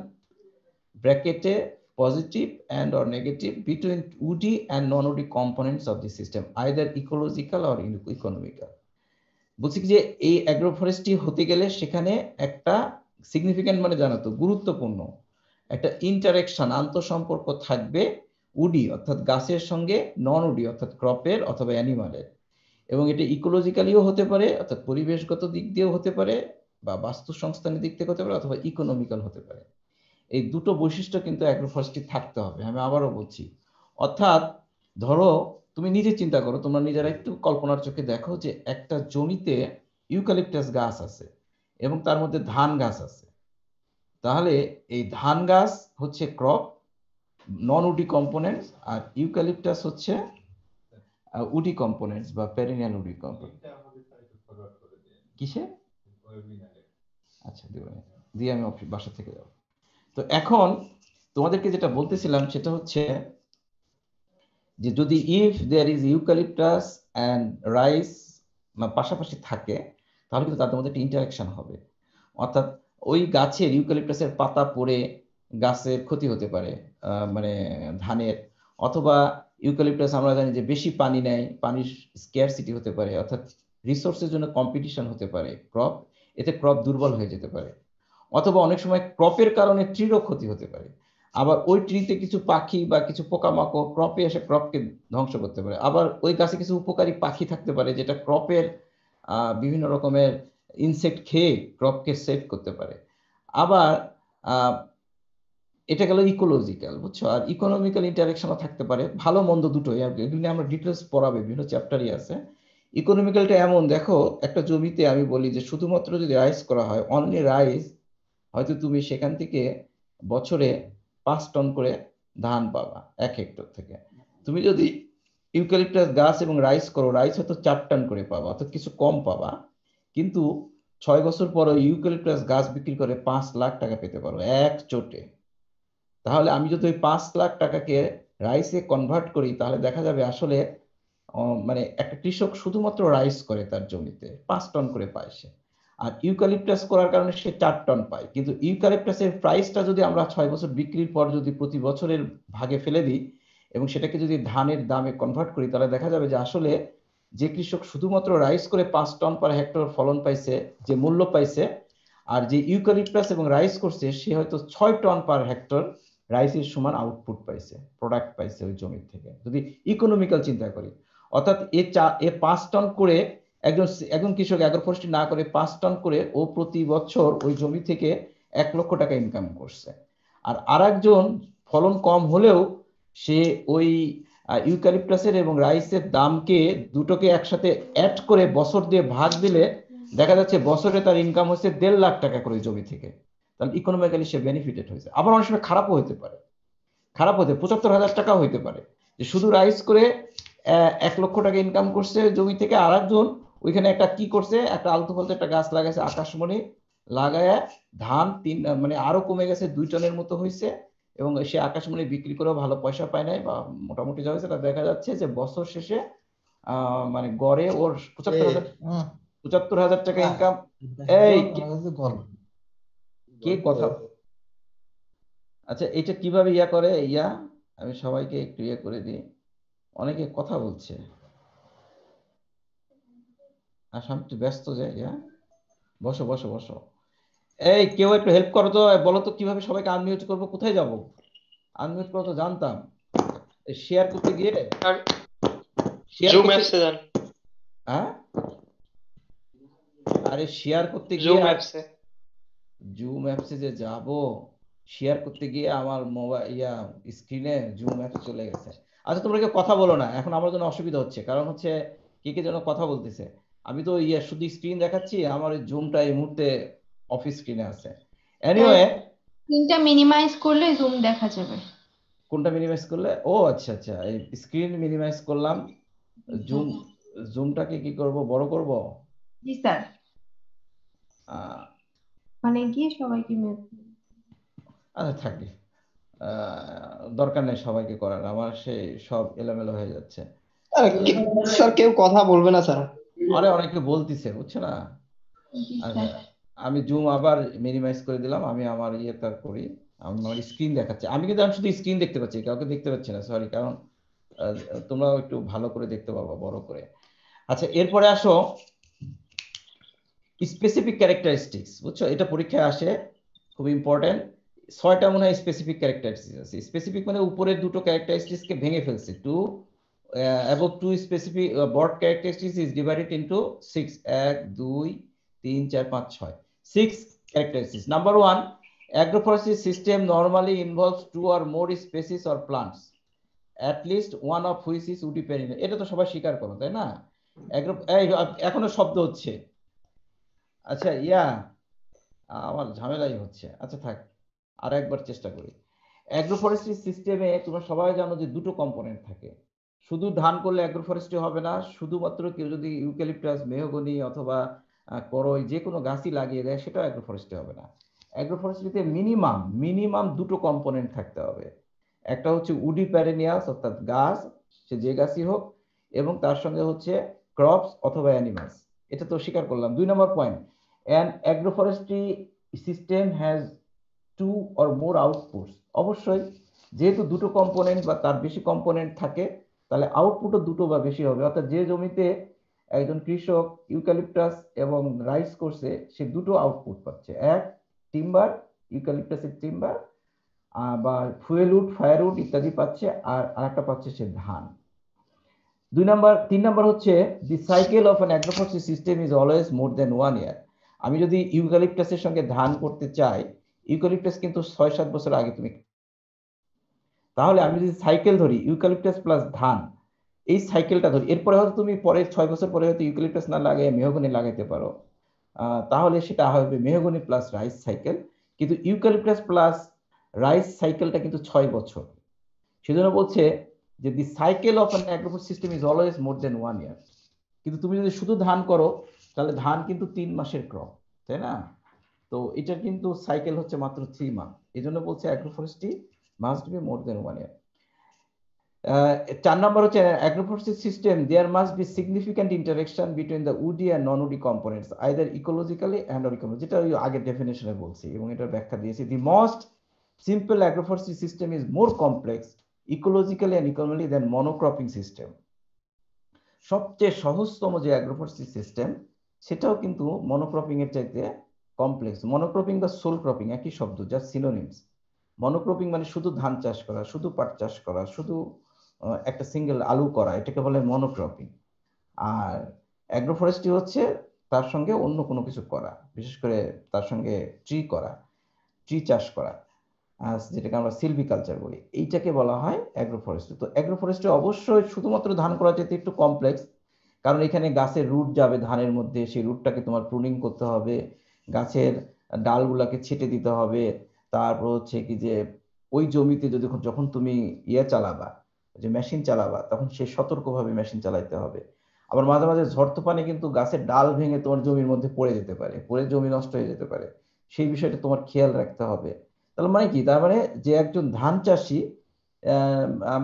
ব্র্যাকেটে positive and or negative between woody and non woody components of the system, either ecological or economical. বলছি কি যে এই অ্যাগ্রোফরেস্ট্রি হতে গেলে সেখানে একটা সিগনিফিক্যান্ট মানে জানো তো গুরুত্বপূর্ণ একটা ইন্টারাকশন আন্তঃসম্পর্ক থাকবে উডি অর্থাৎ গাছের সঙ্গে নন উডি অর্থাৎ ক্রপের অথবা অ্যানিমালের, এবং এটা ইকোলজিক্যালিও হতে পারে অর্থাৎ পরিবেশগত দিক দিয়েও হতে পারে বা বাস্তু সংস্থানের দিক থেকে হতে পারে অথবা ইকোনমিক্যাল হতে পারে। এই দুটো বৈশিষ্ট্য কিন্তু অ্যাগ্রোফরেস্ট্রি থাকতে হবে। আমি আবারও বলছি, অর্থাৎ ধরো তুমি নিজে চিন্তা করো, তোমরা নিজেরা একটু কল্পনার চোখে দেখো যে একটা জমিতে ইউক্যালিপটাস গাছ আছে এবং তার মধ্যে ধান গাছ আছে, তাহলে এই ধান গাছ হচ্ছে ক্রপ নন উডি কম্পোনেন্টস, আর ইউক্যালিপটাস হচ্ছে উডি কম্পোনেন্টস বা পেরিনিয়াল উডি কম্পোনেন্ট। কিসে? আচ্ছা, দিয়ে আমি বাসা থেকে যাব। তো এখন তোমাদেরকে যেটা বলতেছিলাম সেটা হচ্ছে যে যদি if there is eucalyptus and rice পাশাপাশি থাকে, তাহলে কিন্তু তাদের মধ্যে একটা ইন্টারাকশন হবে, অর্থাৎ ওই গাছের ইউক্যালিপটাসের পাতা পড়ে গাছের ক্ষতি হতে পারে, মানে ধানের, অথবা ইউক্যালিপটাস আমরা জানি যে বেশি পানি নেয়, পানির স্ক্যারসিটি হতে পারে, অর্থাৎ রিসোর্সের জন্য কম্পিটিশন হতে পারে ক্রপ, এতে ক্রপ দুর্বল হয়ে যেতে পারে, অথবা অনেক সময় ক্রপের কারণে ট্রিরও ক্ষতি হতে পারে। আবার ওই ট্রিতে কিছু পাখি বা কিছু পোকামাকড় ক্রপে এসে ক্রপকে ধ্বংস করতে পারে। আবার ওই গাছে কিছু উপকারী পাখি থাকতে পারে যেটা ক্রপের বিভিন্ন রকমের ইনসেক্ট খেয়ে ক্রপকে সেভ করতে পারে। আবার এটা গেল ইকোলজিক্যাল, বুঝছো। আর ইকোনমিক্যাল ইন্টারাকশনও থাকতে পারে, ভালো মন্দ দুটোই। আর এগুলো আমরা ডিটেলস পড়াবে, বিভিন্ন চ্যাপ্টারই আছে। ইকোনমিক্যালটা এমন, দেখো একটা জমিতে আমি বলি যে শুধুমাত্র যদি রাইস করা হয়, অনলি রাইস, হয়তো তুমি সেখান থেকে বছরে 5 টন করে ধান পাবা 1 হেক্টর থেকে। তুমি যদি ইউক্যালিপটাস গাছ এবং রাইস করো, রাইস হয়তো 4 টন করে পাবা, অর্থাৎ কিছু কম পাবা। কিন্তু 6 বছর পরে ইউক্যালিপটাস গাছ বিক্রি করে 5 লাখ টাকা পেতে পারো এক চোটে। তাহলে আমি যদি ওই 5 লাখ টাকাকে রাইসে কনভার্ট করি, তাহলে দেখা যাবে আসলে মানে একটা কৃষক শুধুমাত্র রাইস করে তার জমিতে 5 টন করে পায় সে। আর ইউক্যালিপটাস করার কারণে সে 4 টন পায়। কিন্তু ইউক্যালিপটাসের প্রাইসটা যদি আমরা 6 বছর বিক্রির পর যদি প্রতি বছরের ভাগে ফেলে দিই এবং সেটাকে যদি ধানের দামে কনভার্ট করি, তাহলে দেখা যাবে যে আসলে যে কৃষক শুধুমাত্র রাইস করে 5 টন পার হেক্টর ফলন পাইছে, যে মূল্য পাইছে, আর যে ইউক্যালিপটাস এবং রাইস করছে সে হয়তো 6 টন পার হেক্টর রাইসের সমান আউটপুট পাইছে, প্রোডাক্ট পাইছে ওই জমি থেকে, যদি ইকোনমিক্যাল চিন্তা করি। অর্থাৎ এ 5 টন করে একজন কৃষক অ্যাগ্রো ফরেস্ট্রি না করে 5 টন করে ও প্রতি বছর ওই জমি থেকে 1 লক্ষ টাকা ইনকাম করছে। আর আরেকজন ফলন কম হলেও সে ওই ইউক্যালিপটাসের এবং রাইসের দামকে দুটোকে একসাথে অ্যাড করে বছর দিয়ে ভাগ দিলে দেখা যাচ্ছে বছরে তার ইনকাম হচ্ছে 1.5 লাখ টাকা করে জমি থেকে। তাহলে ইকোনমিক্যালি সে বেনিফিটেড হয়েছে। আবার অনেক সময় খারাপও হতে পারে, 75,000 টাকাও হইতে পারে, যে শুধু রাইস করে 1 লক্ষ টাকা ইনকাম করছে জমি থেকে। আর একজন ওইখানে একটা কি করছে, একটা আলতু ফালতু একটা গাছ লাগাইছে আকাশমণি, লাগায় ধান মানে আরো কমে গেছে, 2 টনের মতো হয়েছে, এবং সে আকাশমণি বিক্রি করেও ভালো পয়সা পায় নাই, বা মোটামুটি যা হয়েছে দেখা যাচ্ছে যে বছর শেষে মানে গড়ে ওর 75,000 টাকা ইনকাম। এই কে কথা, আচ্ছা এটা কিভাবে করে আমি সবাইকে একটু করে দিই, অনেকে কথা বলছে, আমি একটু ব্যস্ত যে বসো বসো বসো। এই কেউ একটু হেল্প করো তো, বলো তো কিভাবে সবাইকে আনমিউট করবো, কোথায় যাব? আনমিউট করো তো জানতাম, শেয়ার করতে গিয়ে জুম অ্যাপসে যান। হ্যাঁ, আরে শেয়ার করতে গিয়ে জুম অ্যাপসে জুম অ্যাপসে যে যাব, শেয়ার করতে গিয়ে আমার মোবাইল স্ক্রিনে জুম অ্যাপস চলে গেছে। আচ্ছা তোমরা কেউ কথা বলো না, এখন আমার জন্য অসুবিধা হচ্ছে, কারণ হচ্ছে কে যেন কথা বলতেছে। আমি তো শুধু স্ক্রিন দেখাচ্ছি, আমার ওই জুমটা এই মুহূর্তে অফিস স্ক্রিনে আছে। এনিওয়ে, স্ক্রিনটা মিনিমাইজ করলে জুম দেখা যাবে। কোনটা মিনিমাইজ করলে? ও আচ্ছা আচ্ছা, এই স্ক্রিন মিনিমাইজ করলাম। জুমটাকে কি করব, বড় করব? জি স্যার, মানে গিয়ে সবাইকে আচ্ছা থাকবে, দরকার নেই সবাইকে করার, আমার সেই সব এলোমেলো হয়ে যাচ্ছে। স্যার কেউ কথা বলবে না স্যার। আরে অনেকে বলতিছে, বুঝছো না। আচ্ছা আমি জুম আবার মিনিমাইজ করে দিলাম, আমি আমার ইয়েটা করি, আমার স্ক্রিন দেখাচ্ছে, আমি কিন্তু শুধু স্ক্রিন দেখতে পাচ্ছি, কাউকে দেখতে পাচ্ছি না, সরি, কারণ তোমরা একটু ভালো করে দেখতে পাবো বড় করে। আচ্ছা এরপরে আসো স্পেসিফিক ক্যারেক্টারিস্টিক্স, বুঝছো, এটা পরীক্ষায় আসে, খুব ইম্পর্টেন্ট। 6টা মনে হয় স্পেসিফিক ক্যারেক্টারিস্টিক্স আছে। স্পেসিফিক মানে উপরের দুটো ক্যারেক্টারিস্টিক্সকে ভেঙে ফেলছে, above two specific broad characteristics is divided into 6, 1 2 3 4 5 6 6 characteristics. Number 1, agroforestry system normally involves 2 or more species or plants, at least one of which is woody perennial. এটা তো সবাই স্বীকার করো, তাই না? এখনো শব্দ হচ্ছে। আচ্ছা আমার ঝামেলাই হচ্ছে, আচ্ছা থাক, আর একবার চেষ্টা করি। অ্যাগ্রোফরেস্ট্রি সিস্টেমে তোমরা সবাই জানো যে দুটো কম্পোনেন্ট থাকে। শুধু ধান করলে অ্যাগ্রোফরেস্ট্রি হবে না, শুধুমাত্র কেউ যদি ইউক্যালিপটাস, মেহগনি অথবা করই যে কোনো গাছই লাগিয়ে দেয় সেটাও অ্যাগ্রোফরেস্ট্রি হবে না। অ্যাগ্রোফরেস্ট্রিতে মিনিমাম দুটো কম্পোনেন্ট থাকতে হবে। একটা হচ্ছে উডি প্যারেনিয়াস, অর্থাৎ গাছ, সে যে গাছই হোক, এবং তার সঙ্গে হচ্ছে ক্রপস অথবা অ্যানিমালস। এটা তো স্বীকার করলাম। 2 নম্বর point, an agroforestry system has 2 or more outputs. অবশ্যই যেহেতু দুটো কম্পোনেন্ট বা তার বেশি কম্পোনেন্ট থাকে, তাহলে আউটপুটও দুটো বা বেশি হবে। অর্থাৎ যে জমিতে একজন কৃষক ইউক্যালিপটাস এবং রাইস করছে, সে দুটো আউটপুট পাচ্ছে, এক টিম্বার, ইউক্যালিপটাসের টিম্বার বা ফুয়েলউড, ফায়ারউড ইত্যাদি পাচ্ছে, আর আরেকটা পাচ্ছে সে ধান। 3 নাম্বার হচ্ছে the cycle of an agroforestry system is always more than 1 year. আমি যদি ইউক্যালিপটাসের সঙ্গে ধান করতে চাই, ইউক্যালিপটাস কিন্তু 6-7 বছর আগে তুমি, তাহলে আমি যদি সাইকেল ধরি ইউক্যালিপটাস প্লাস ধান, এই সাইকেলটা ধরি, এরপরে হয়তো তুমি পরের 6 বছর পরে হয়তো ইউক্যালিপটাস না লাগাই মেহগনি লাগাইতে পারো, তাহলে সেটা হবে মেহগনি প্লাস রাইস সাইকেল। কিন্তু ইউক্যালিপটাস প্লাস রাইস সাইকেলটা কিন্তু 6 বছর। সেজন্য বলছে যে the cycle of an agroforestry system is always more than 1 year. কিন্তু তুমি যদি শুধু ধান করো তাহলে ধান কিন্তু 3 মাসের ক্রপ, তাই না? তো এটার কিন্তু সাইকেল হচ্ছে মাত্র 3 মান্থ। এই জন্য বলছে agroforestry must be more than 1 year. 4 number হচ্ছে agroforestry system there must be significant interaction between the woody and non woody components either ecologically and or economic, যেটা ওই আগের ডেফিনেশনে বলছি এবং এটার ব্যাখ্যা দিয়েছি। The most simple agroforestry system is more complex ecologically and economically than monocropping system. সবচেয়ে সহজতম যে অ্যাগ্রোফরেস্ট্রি সিস্টেম সেটাও কিন্তু মনোক্রপিং এর চাইতে কমপ্লেক্স। মনোক্রপিং বা সোল ক্রপিং একই শব্দ, জাস্ট সিনোনিমস। মনোক্রপিং মানে শুধু ধান চাষ করা, শুধু পাট চাষ করা, শুধু একটা সিঙ্গেল আলু করা, এটাকে বলে মনোক্রপিং। আর অ্যাগ্রোফরেস্ট্রি হচ্ছে তার সঙ্গে অন্য কোনো কিছু করা, বিশেষ করে তার সঙ্গে ট্রি করা, ট্রি চাষ করা, যেটাকে আমরা সিলভিকালচার বলি, এইটাকে বলা হয় অ্যাগ্রোফরেস্ট্রি। তো অ্যাগ্রোফরেস্ট্রি অবশ্যই শুধুমাত্র ধান করা যেতে একটু কমপ্লেক্স, কারণ এখানে গাছের রুট যাবে ধানের মধ্যে, সেই রুটটাকে তোমার প্রুনিং করতে হবে, গাছের ডালগুলাকে ছেটে দিতে হবে, তারপর হচ্ছে কি যে ওই জমিতে যদি যখন তুমি চালাবা, যে মেশিন চালাবা, তখন সে সতর্কভাবে মেশিন চালাইতে হবে। আবার মাঝে মাঝে ঝড় তুফানে কিন্তু গাছের ডাল ভেঙে তোমার জমির মধ্যে পড়ে যেতে পারে, পড়ে জমি নষ্ট হয়ে যেতে পারে, সেই বিষয়টা তোমার খেয়াল রাখতে হবে। তাহলে মানে কি, তার মানে যে একজন ধান চাষি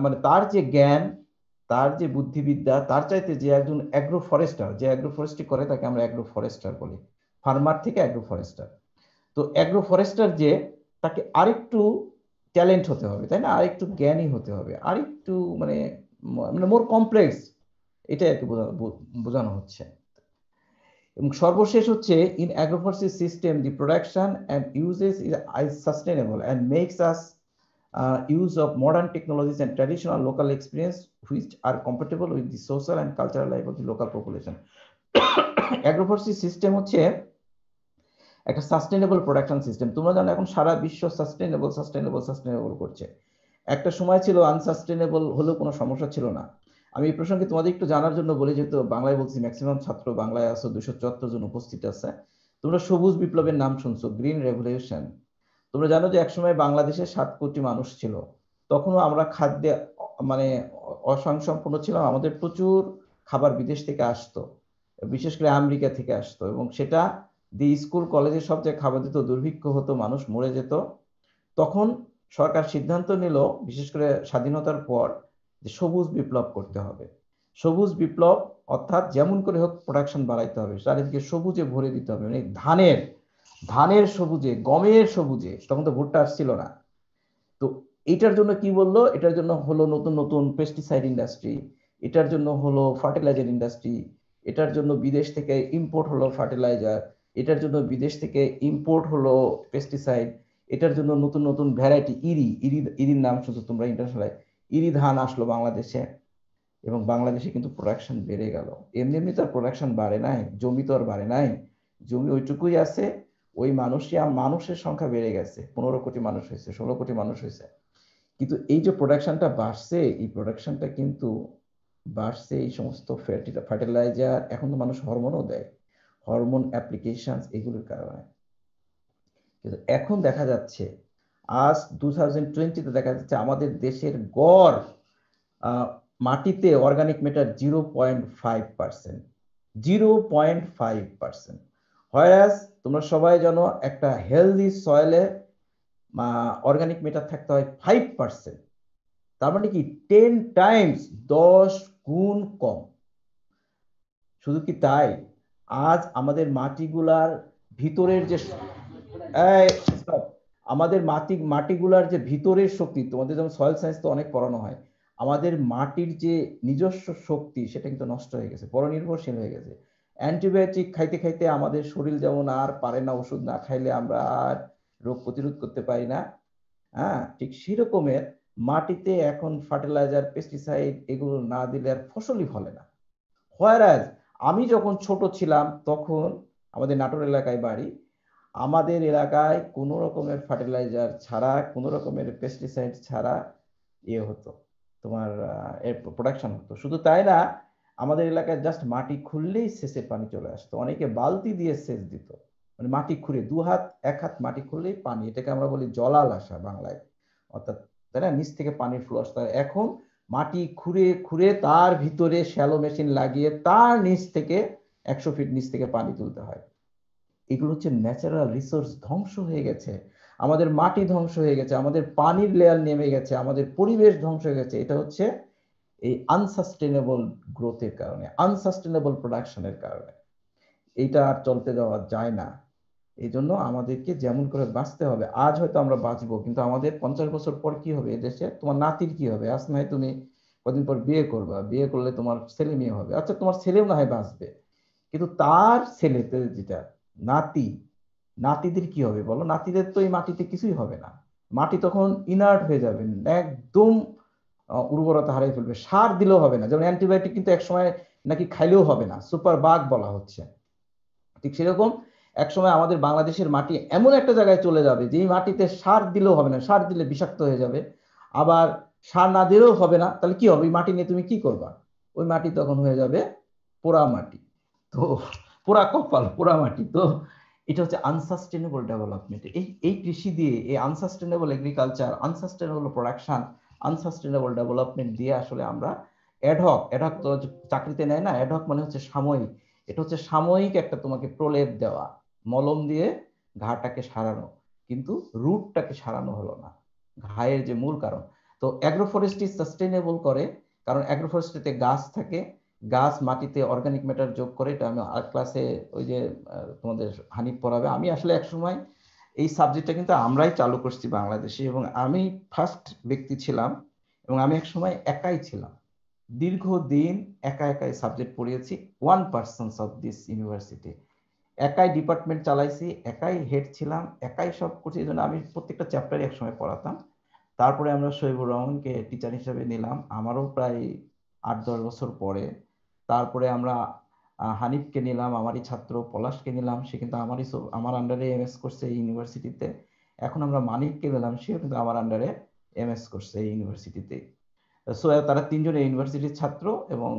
মানে তার যে জ্ঞান, তার যে বুদ্ধিবিদ্যা, তার চাইতে যে একজন অ্যাগ্রো ফরেস্টার, যে অ্যাগ্রো ফরেস্ট্রি করে তাকে আমরা অ্যাগ্রো ফরেস্টার বলি, ফার্মার থেকে অ্যাগ্রো ফরেস্টার। তো অ্যাগ্রো ফরেস্টার যে, তাকে আরেকটু ট্যালেন্ট হতে হবে, তাই না? আরেকটু জ্ঞানী হতে হবে, আরেকটু মানে মানে মোর কমপ্লেক্স, এটাই আর কি বোঝানো হচ্ছে। এবং সর্বশেষ হচ্ছে in agroforestry system the production and uses is sustainable and makes us use of modern technologies and traditional local experience which are compatible with the social and cultural life of the local population. অ্যাগ্রোফরেস্ট্রি system হচ্ছে একটা sustainable production system. তোমরা জানো এখন সারা বিশ্ব sustainable করছে। একটা সময় ছিল আনসাস্টেনেবল হলেও কোনো সমস্যা ছিল না। আমি এই প্রসঙ্গে তোমাদের একটু জানার জন্য বলি, যেহেতু বাংলায় বলছি, ম্যাক্সিমাম ছাত্র বাংলায় আছো, 274 জন উপস্থিত আছে। তোমরা সবুজ বিপ্লবের নাম শুনছো, গ্রিন রেভলিউশন। তোমরা জানো যে একসময় বাংলাদেশে 7 কোটি মানুষ ছিল, তখনও আমরা খাদ্যে মানে অসংসম্পূর্ণ ছিলাম, আমাদের প্রচুর খাবার বিদেশ থেকে আসতো, বিশেষ করে আমেরিকা থেকে আসতো, এবং সেটা দি স্কুল কলেজে সব জায়গায় খাবার দিত, দুর্ভিক্ষ হতো, মানুষ মরে যেত। তখন সরকার সিদ্ধান্ত নিল, বিশেষ করে স্বাধীনতার পর, যে সবুজ বিপ্লব করতে হবে। সবুজ বিপ্লব অর্থাৎ যেমন করে হোক প্রোডাকশন বাড়াইতে হবে, চারিদিকে সবুজে ভরে দিতে হবে, মানে ধানের সবুজে, গমের সবুজে। তখন তো ভুট্টা আসছিল না। তো এটার জন্য কি বললো, এটার জন্য হলো নতুন নতুন পেস্টিসাইড ইন্ডাস্ট্রি, এটার জন্য হলো ফার্টিলাইজার ইন্ডাস্ট্রি, এটার জন্য বিদেশ থেকে ইম্পোর্ট হলো ফার্টিলাইজার, এটার জন্য বিদেশ থেকে ইম্পোর্ট হলো পেস্টিসাইড, এটার জন্য নতুন নতুন ভ্যারাইটি ইরির নাম শুনছো তোমরা, ইন্টারন্যাশনাল ইরি ধান আসলো বাংলাদেশে, এবং বাংলাদেশে কিন্তু প্রোডাকশন বেড়ে গেল। এমনি এমনি তো আর প্রোডাকশন বাড়ে নাই, জমি তো আর বাড়ে নাই, জমি ওইটুকুই আছে, ওই মানুষের সংখ্যা বেড়ে গেছে, 15 কোটি মানুষ হয়েছে, 16 কোটি মানুষ হয়েছে। কিন্তু এই যে প্রোডাকশনটা বাড়ছে, এই প্রোডাকশনটা কিন্তু বাড়ছে এই সমস্ত ফার্টিলাইজার, এখন তো মানুষ হরমোনও দেয়, হরমোন অ্যাপ্লিকেশন, এগুলোর কারণে। কিন্তু এখন দেখা যাচ্ছে, আজ 2020-তে দেখা যাচ্ছে আমাদের দেশের গড় মাটিতে অর্গানিক ম্যাটার 0.5%, 0.5%। হয়াস তোমরা সবাই জানো একটা হেলদি সয়েলে অর্গানিক ম্যাটার থাকতে হয় 5%। তার মানে কি 10 টাইমস, 10 গুণ কম। শুধু কি তাই, আজ আমাদের মাটিগুলার ভিতরের যে আমাদের মাটিগুলার যে ভিতরের শক্তি, তোমাদের যেমন সয়েল সায়েন্স তো অনেক পড়ানো হয়, আমাদের মাটির যে নিজস্ব শক্তি সেটা কিন্তু নষ্ট হয়ে গেছে, পরনির্ভরশীল হয়ে গেছে। অ্যান্টিবায়োটিক খাইতে খাইতে আমাদের শরীর যেমন আর পারে না, ওষুধ না খাইলে আমরা আর রোগ প্রতিরোধ করতে পারি না। হ্যাঁ, ঠিক সেরকমের মাটিতে এখন ফার্টিলাইজার, পেস্টিসাইড এগুলো না দিলে আর ফসলই ফলে না। হোয়ারাজ আমি যখন ছোট ছিলাম তখন আমাদের নাটোর এলাকায় বাড়ি, আমাদের এলাকায় কোনো রকমের ফার্টিলাইজার ছাড়া, কোনো রকমের পেস্টিসাইড ছাড়া ইয়ে হতো, তোমার প্রোডাকশন হতো। শুধু তাই না, আমাদের এলাকায় জাস্ট মাটি খুললেই সেচের পানি চলে আসতো, অনেকে বালতি দিয়ে সেচ দিত, মানে মাটি খুঁড়ে 2 হাত 1 হাত মাটি খুললেই পানি, এটাকে আমরা বলি জলাল আসা বাংলায়, অর্থাৎ তাই না, নিচ থেকে পানির ফ্লো আসতো। এখন মাটি খুঁড়ে খুঁড়ে তার ভিতরে শ্যালো মেশিন লাগিয়ে তার নিচ থেকে 100 ফিট নিচ থেকে পানি তুলতে হয়। এগুলো হচ্ছে ন্যাচারাল রিসোর্স ধ্বংস হয়ে গেছে, আমাদের মাটি ধ্বংস হয়ে গেছে, আমাদের পানির লেয়ার নেমে গেছে, আমাদের পরিবেশ ধ্বংস হয়ে গেছে। এটা হচ্ছে এই আনসাস্টেনেবল গ্রোথের কারণে, আনসাস্টেনেবল প্রোডাকশনের কারণে। এইটা আর চলতে দেওয়া যায় না। এই জন্য আমাদেরকে যেমন করে বাঁচতে হবে, আজ হয়তো আমরা বাঁচবো, কিন্তু আমাদের 50 বছর পর কি হবে এদেশে? তোমার নাতির কি হবে? আজ নয় তুমি কদিন পর বিয়ে করবা, বিয়ে করলে তোমার ছেলে মেয়ে হবে, আচ্ছা তোমার ছেলেও না হয় বাঁচবে, কিন্তু তার ছেলেতে যেটা নাতি, নাতিদের কি হবে বলো? নাতিদের তো এই মাটিতে কিছুই হবে না, মাটি তখন ইনার্ট হয়ে যাবে, একদম উর্বরতা হারিয়ে ফেলবে, সার দিলেও হবে না। যেমন অ্যান্টিবায়োটিক কিন্তু একসময় নাকি খাইলেও হবে না, সুপার বাগ বলা হচ্ছে, ঠিক সেরকম একসময় আমাদের বাংলাদেশের মাটি এমন একটা জায়গায় চলে যাবে যে মাটিতে সার দিলেও হবে না, সার দিলে বিষাক্ত হয়ে যাবে, আবার সার না দিলেও হবে না, তাহলে কি হবে? ওই মাটি নিয়ে তুমি কি করবা? ওই মাটি তখন হয়ে যাবে পোড়া মাটি, তো পোড়া কপাল, পোড়া মাটি। তো এটা হচ্ছে আনসাস্টেনেবল ডেভেলপমেন্ট। এই কৃষি দিয়ে, এই আনসাস্টেনেবল এগ্রিকালচার, আনসাস্টেনেবল প্রোডাকশন, আনসাস্টেনেবল ডেভেলপমেন্ট দিয়ে আসলে আমরা অ্যাডহক, অ্যাডহক তো চাকরিতে নেয় না, অ্যাডহক মানে হচ্ছে সাময়িক, এটা হচ্ছে সাময়িক একটা তোমাকে প্রলেপ দেওয়া, মলম দিয়ে ঘাটাকে সারানো, কিন্তু রুটটাকে সারানো হলো না, ঘায়ের যে মূল কারণ। তো অ্যাগ্রোফরেস্ট্রি সাস্টেনেবল করে, কারণ অ্যাগ্রোফরেস্ট্রিতে গাছ থাকে, গাছ মাটিতে অর্গানিক ম্যাটার যোগ করে। এটা আমি আর ক্লাসে ওই যে তোমাদের হানিফ পড়াবে, আমি আসলে একসময় এই সাবজেক্টটা কিন্তু আমরাই চালু করছি বাংলাদেশে, এবং আমি ফার্স্ট ব্যক্তি ছিলাম, এবং আমি একসময় একাই ছিলাম, দীর্ঘদিন একা একাই সাবজেক্ট পড়িয়েছি, 1% অফ দিস ইউনিভার্সিটি, একাই ডিপার্টমেন্ট চালাইছি, একাই হেড ছিলাম, একাই সব করছি। এই জন্য আমি প্রত্যেকটা চ্যাপ্টারে একসময় পড়াতাম। তারপরে আমরা শহীবুর রহমানকে টিচার হিসেবে নিলাম, আমারও প্রায় 8-10 বছর পরে। তারপরে আমরা হানিফকে নিলাম, আমারই ছাত্র পলাশকে নিলাম, সে কিন্তু আমার আন্ডারে এমএস করছে এই ইউনিভার্সিটিতে। এখন আমরা মানিককে নিলাম, সেও কিন্তু আমার আন্ডারে এমএস করছে এই ইউনিভার্সিটিতে। সো তারা 3জন ইউনিভার্সিটির ছাত্র, এবং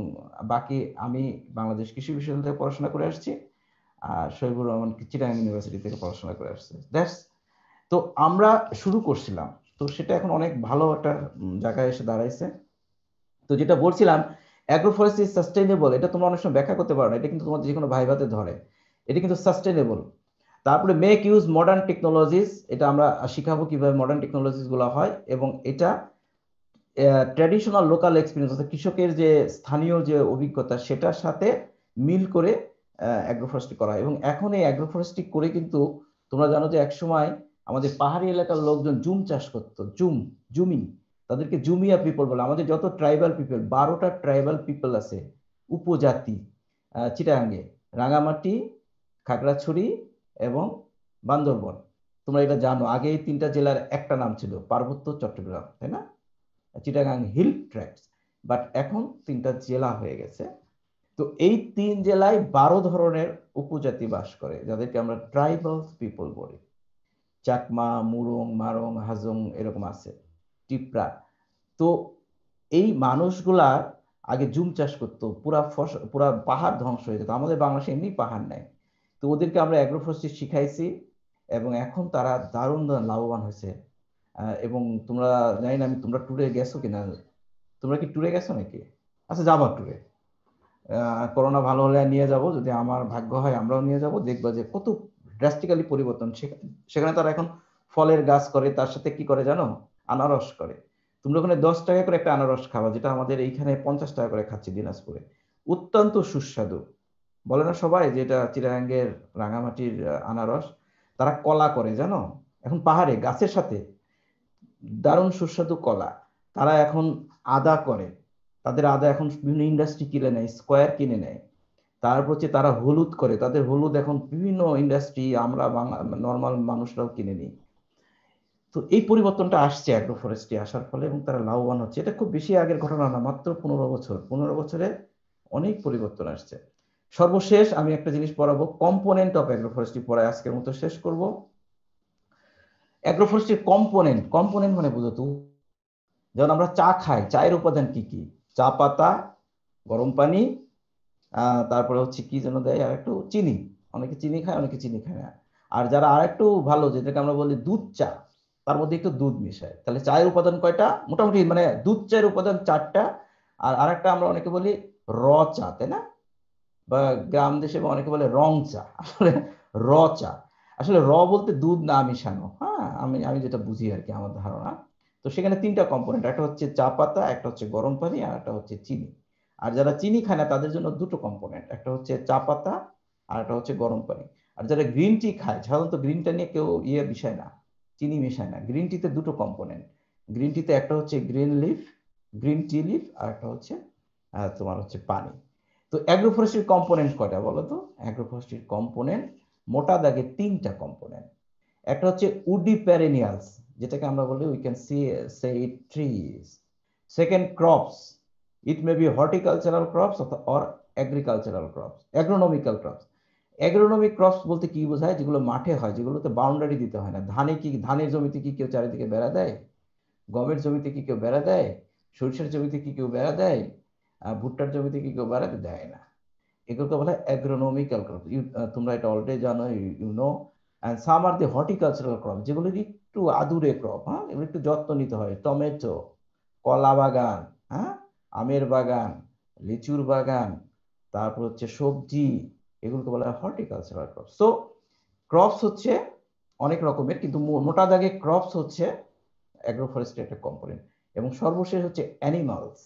বাকি আমি বাংলাদেশ কৃষি বিশ্ববিদ্যালয়ে থেকে পড়াশোনা করে আসছি, আর শহীবুর রহমান চিটাগাং ইউনিভার্সিটি থেকে পড়াশোনা করে আসছে। দ্যাটস, তো আমরা শুরু করছিলাম, তো সেটা এখন অনেক ভালো একটা জায়গায় এসে দাঁড়াইছে। তো যেটা বলছিলাম, অ্যাগ্রোফরেস্ট্রি সাস্টেইনেবল, এটা তোমরা অনেক সময় ব্যাখ্যা করতে পারো না, এটা কিন্তু তোমার যে কোনো ভাইভাতে ধরে, এটা কিন্তু সাস্টেইনেবল। তারপরে মেক ইউজ মডার্ন টেকনোলজিস, এটা আমরা শিখাবো কিভাবে মডার্ন টেকনোলজিস গুলো হয়, এবং এটা ট্র্যাডিশনাল লোকাল এক্সপিরিয়েন্স, অর্থাৎ কৃষকের যে স্থানীয় যে অভিজ্ঞতা সেটার সাথে মিল করে অ্যাগ্রোফরেস্ট্রি করা হয়। এবং এখন এই অ্যাগ্রোফরেস্ট্রি করে কিন্তু তোমরা জানো যে একসময় আমাদের পাহাড়ি এলাকার লোকজন জুম চাষ করতো, জুমি, তাদেরকে জুমিয়া পিপল বলে। আমাদের যত ট্রাইবাল পিপল, 12টা ট্রাইবাল পিপল আছে, উপজাতি, চিটাগাঙ্গে, রাঙামাটি, খাগড়াছড়ি এবং বান্দরবন। তোমরা এটা জানো, আগে এই 3টা জেলার একটা নাম ছিল, পার্বত্য চট্টগ্রাম, তাই না, চিটাগাং হিল ট্র্যাক্টস, বাট এখন 3টা জেলা হয়ে গেছে। তো এই 3 জেলায় 12 ধরনের উপজাতি বাস করে, যাদেরকে আমরা ট্রাইবাল পিপল বলি, চাকমা, মুরং, মারং, হাজং এরকম আছে, টিপরা। তো এই মানুষগুলা আগে জুম চাষ করতো, পুরা পাহাড় ধ্বংস হয়ে যেত, আমাদের বাংলাদেশে এমনি পাহাড় নাই। তো ওদেরকে আমরা অ্যাগ্রোফরেস্ট্রি শিখাইছি, এবং এখন তারা দারুণ লাভবান হয়েছে। এবং তোমরা, জানি না আমি, তোমরা ট্যুরে গেছো কিনা, তোমরা কি ট্যুরে গেছো নাকি? আচ্ছা, যাবো ট্যুরে, করোনা ভালো হলে নিয়ে যাব, যদি আমার ভাগ্য হয় আমরাও নিয়ে যাব, দেখবা যে কত ড্রাস্টিক্যালি পরিবর্তন। সেখানে তারা এখন ফলের গাছ করে, তার সাথে কি করে জানো, আনারস করে। তোমরা ওখানে 10 টাকা করে একটা আনারস খাওয়া, যেটা আমাদের এইখানে 50 টাকা করে খাচ্ছি দিনাজপুরে, অত্যন্ত সুস্বাদু। বলে না সবাই যে এটা চিটাগাঙ্গের রাঙামাটির আনারস। তারা কলা করে জানো, এখন পাহাড়ে গাছের সাথে দারুণ সুস্বাদু কলা, তারা এখন আদা করে, তাদের আদা এখন বিভিন্ন ইন্ডাস্ট্রি কিনে নেয়, স্কোয়ার কিনে নেয়। তারপর হচ্ছে তারা হলুদ করে, তাদের হলুদ এখন বিভিন্ন ইন্ডাস্ট্রি, আমরা নর্মাল মানুষরাও কিনে নিই। তো এই পরিবর্তনটা আসছে অ্যাগ্রো ফরেস্ট্রি আসার ফলে, এবং তারা লাভবান হচ্ছে। এটা খুব বেশি আগের ঘটনা না, মাত্র 15 বছরে অনেক পরিবর্তন আসছে। সর্বশেষ আমি একটা জিনিস পড়াবো, কম্পোনেন্ট অফ অ্যাগ্রো ফরেস্ট্রি পড়ায় আজকের মতো শেষ করব। অ্যাগ্রো ফরেস্ট্রির কম্পোনেন্ট, কম্পোনেন্ট মানে বুঝো তো, যেমন আমরা চা খাই, চায়ের উপাদান কি কি? চা পাতা, গরম পানি, তারপরে হচ্ছে কি যেন দেয়, আর একটু চিনি। অনেকে চিনি খায়, অনেকে চিনি খায় না। আর যারা আর একটু ভালো, যেটাকে আমরা বলি দুধ চা, তার মধ্যে একটু দুধ মিশায়। তাহলে চায়ের উপাদান কয়টা? মোটামুটি মানে দুধ চায়ের উপাদান 4টা। আর আরেকটা আমরা অনেকে বলি র চা, তাই না? বা গ্রাম দেশে বা অনেকে বলে রং চা, আসলে র চা। আসলে র বলতে দুধ না মিশানো, হ্যাঁ, আমি আমি যেটা বুঝি আর কি, আমার ধারণা। তো সেখানে 3টা কম্পোনেন্ট, একটা হচ্ছে চা পাতা, একটা হচ্ছে গরম পানি, আর একটা হচ্ছে চিনি। আর যারা চিনি খায় না তাদের জন্য 2টো কম্পোনেন্ট, একটা হচ্ছে চা পাতা আর একটা হচ্ছে গরম পানি। আর যারা গ্রিন টি খায়, সাধারণত গ্রিন টা নিয়ে কেউ মিশায় না, চিনি মিশায় না। গ্রিন টিতে 2টো কম্পোনেন্ট, গ্রিন টিতে একটা হচ্ছে গ্রিন টি লিফ, আর একটা হচ্ছে তোমার হচ্ছে পানি। তো অ্যাগ্রো ফরেস্ট্রির কম্পোনেন্ট কয়টা বলো তো? অ্যাগ্রো ফরেস্ট্রির কম্পোনেন্ট মোটা দাগে 3টা কম্পোনেন্ট। একটা হচ্ছে উডি পেরেনিয়ালস, যেটাকে আমরা বলি we can say it trees. Second, crops, it may be horticultural crops or agricultural crops, agronomical crops. Agronomic crops বলতে কি বোঝায়? যেগুলো মাঠে হয়, যেগুলোতে বাউন্ডারি দিতে হয় না। ধানের জমিতে কি কেউ চারিদিকে বেড়া দেয়? গমের জমিতে কি কেউ বেড়া দেয়? সরিষার জমিতে কি কেউ বেড়া দেয়? ভুট্টার জমিতে কি কেউ বেড়াতে দেয় না। এগুলোকে বলা হয় অ্যাগ্রোনমিক্যাল ক্রপ। তোমরা এটা অলরেডি জানো, you know. And some are the horticultural crop, যেগুলো একটু আদুরে ক্রপ, হ্যাঁ, এগুলো একটু যত্ন নিতে হয়। টমেটো, কলা বাগান, হ্যাঁ, আমের বাগান, লিচুর বাগান, তারপর হচ্ছে সবজি, এগুলোকে বলা হয় হর্টিকালচারাল ক্রপ। সো ক্রপস হচ্ছে অনেক রকমের, কিন্তু মোটা দাগে ক্রপস হচ্ছে অ্যাগ্রো ফরেস্ট্রি একটা কম্পোনেন্ট। এবং সর্বশেষ হচ্ছে অ্যানিমালস।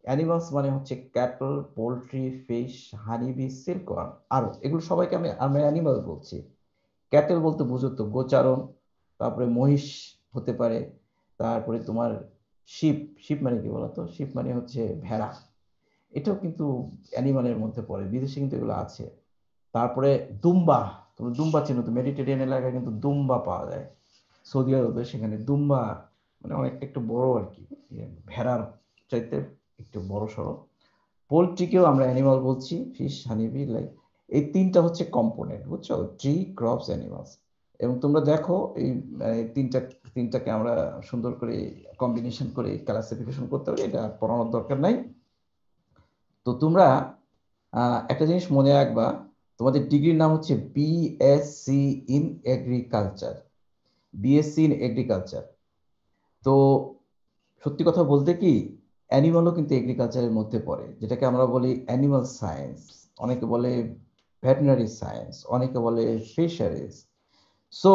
অ্যানিমালস মানে হচ্ছে ক্যাটল, পোল্ট্রি, ফিশ, হানিবি, সিল্কওয়ার্ম, আরো এগুলো সবাইকে আমি আমরা অ্যানিমাল বলছি। ক্যাটেল বলতে বুঝো তো গোচারণ, তারপরে মহিষ হতে পারে, তারপরে তোমার শিপ। শিপ মানে কি বলতো? শিপ মানে হচ্ছে ভেড়া, এটাও কিন্তু অ্যানিমালের মধ্যে পড়ে, বিদেশে কিন্তু এগুলো আছে। তারপরে দুম্বা, তুমি দুম্বা চেনো তো? মেডিটেরিয়ান এলাকায় কিন্তু দুম্বা পাওয়া যায়, সৌদি আরবে সেখানে দুম্বা মানে অনেকটা একটু বড় আর কি, ভেড়ার চাইতে একটু বড় সড়ো। পোলট্রিকেও আমরা অ্যানিমাল বলছি, ফিশ, হানিবি, লাইক। এই 3টা হচ্ছে কম্পোনেন্ট, বুঝছো? Tree, crops, animals. এবং তোমরা দেখো এই তিনটাকে আমরা সুন্দর করে কম্বিনেশন করে ক্লাসিফিকেশন করতে পারি, এটা পড়ানোর দরকার নাই। তো তোমরা একটা জিনিস মনে রাখবা, তোমাদের ডিগ্রির নাম হচ্ছে BSc in agriculture, BSc in agriculture. তো সত্যি কথা বলতে কি, অ্যানিমালও কিন্তু এগ্রিকালচারের মধ্যে পড়ে, যেটাকে আমরা বলি অ্যানিমাল সায়েন্স, অনেকে বলে ভেটেরিনারি সায়েন্স, অনেকে বলে fisheries. So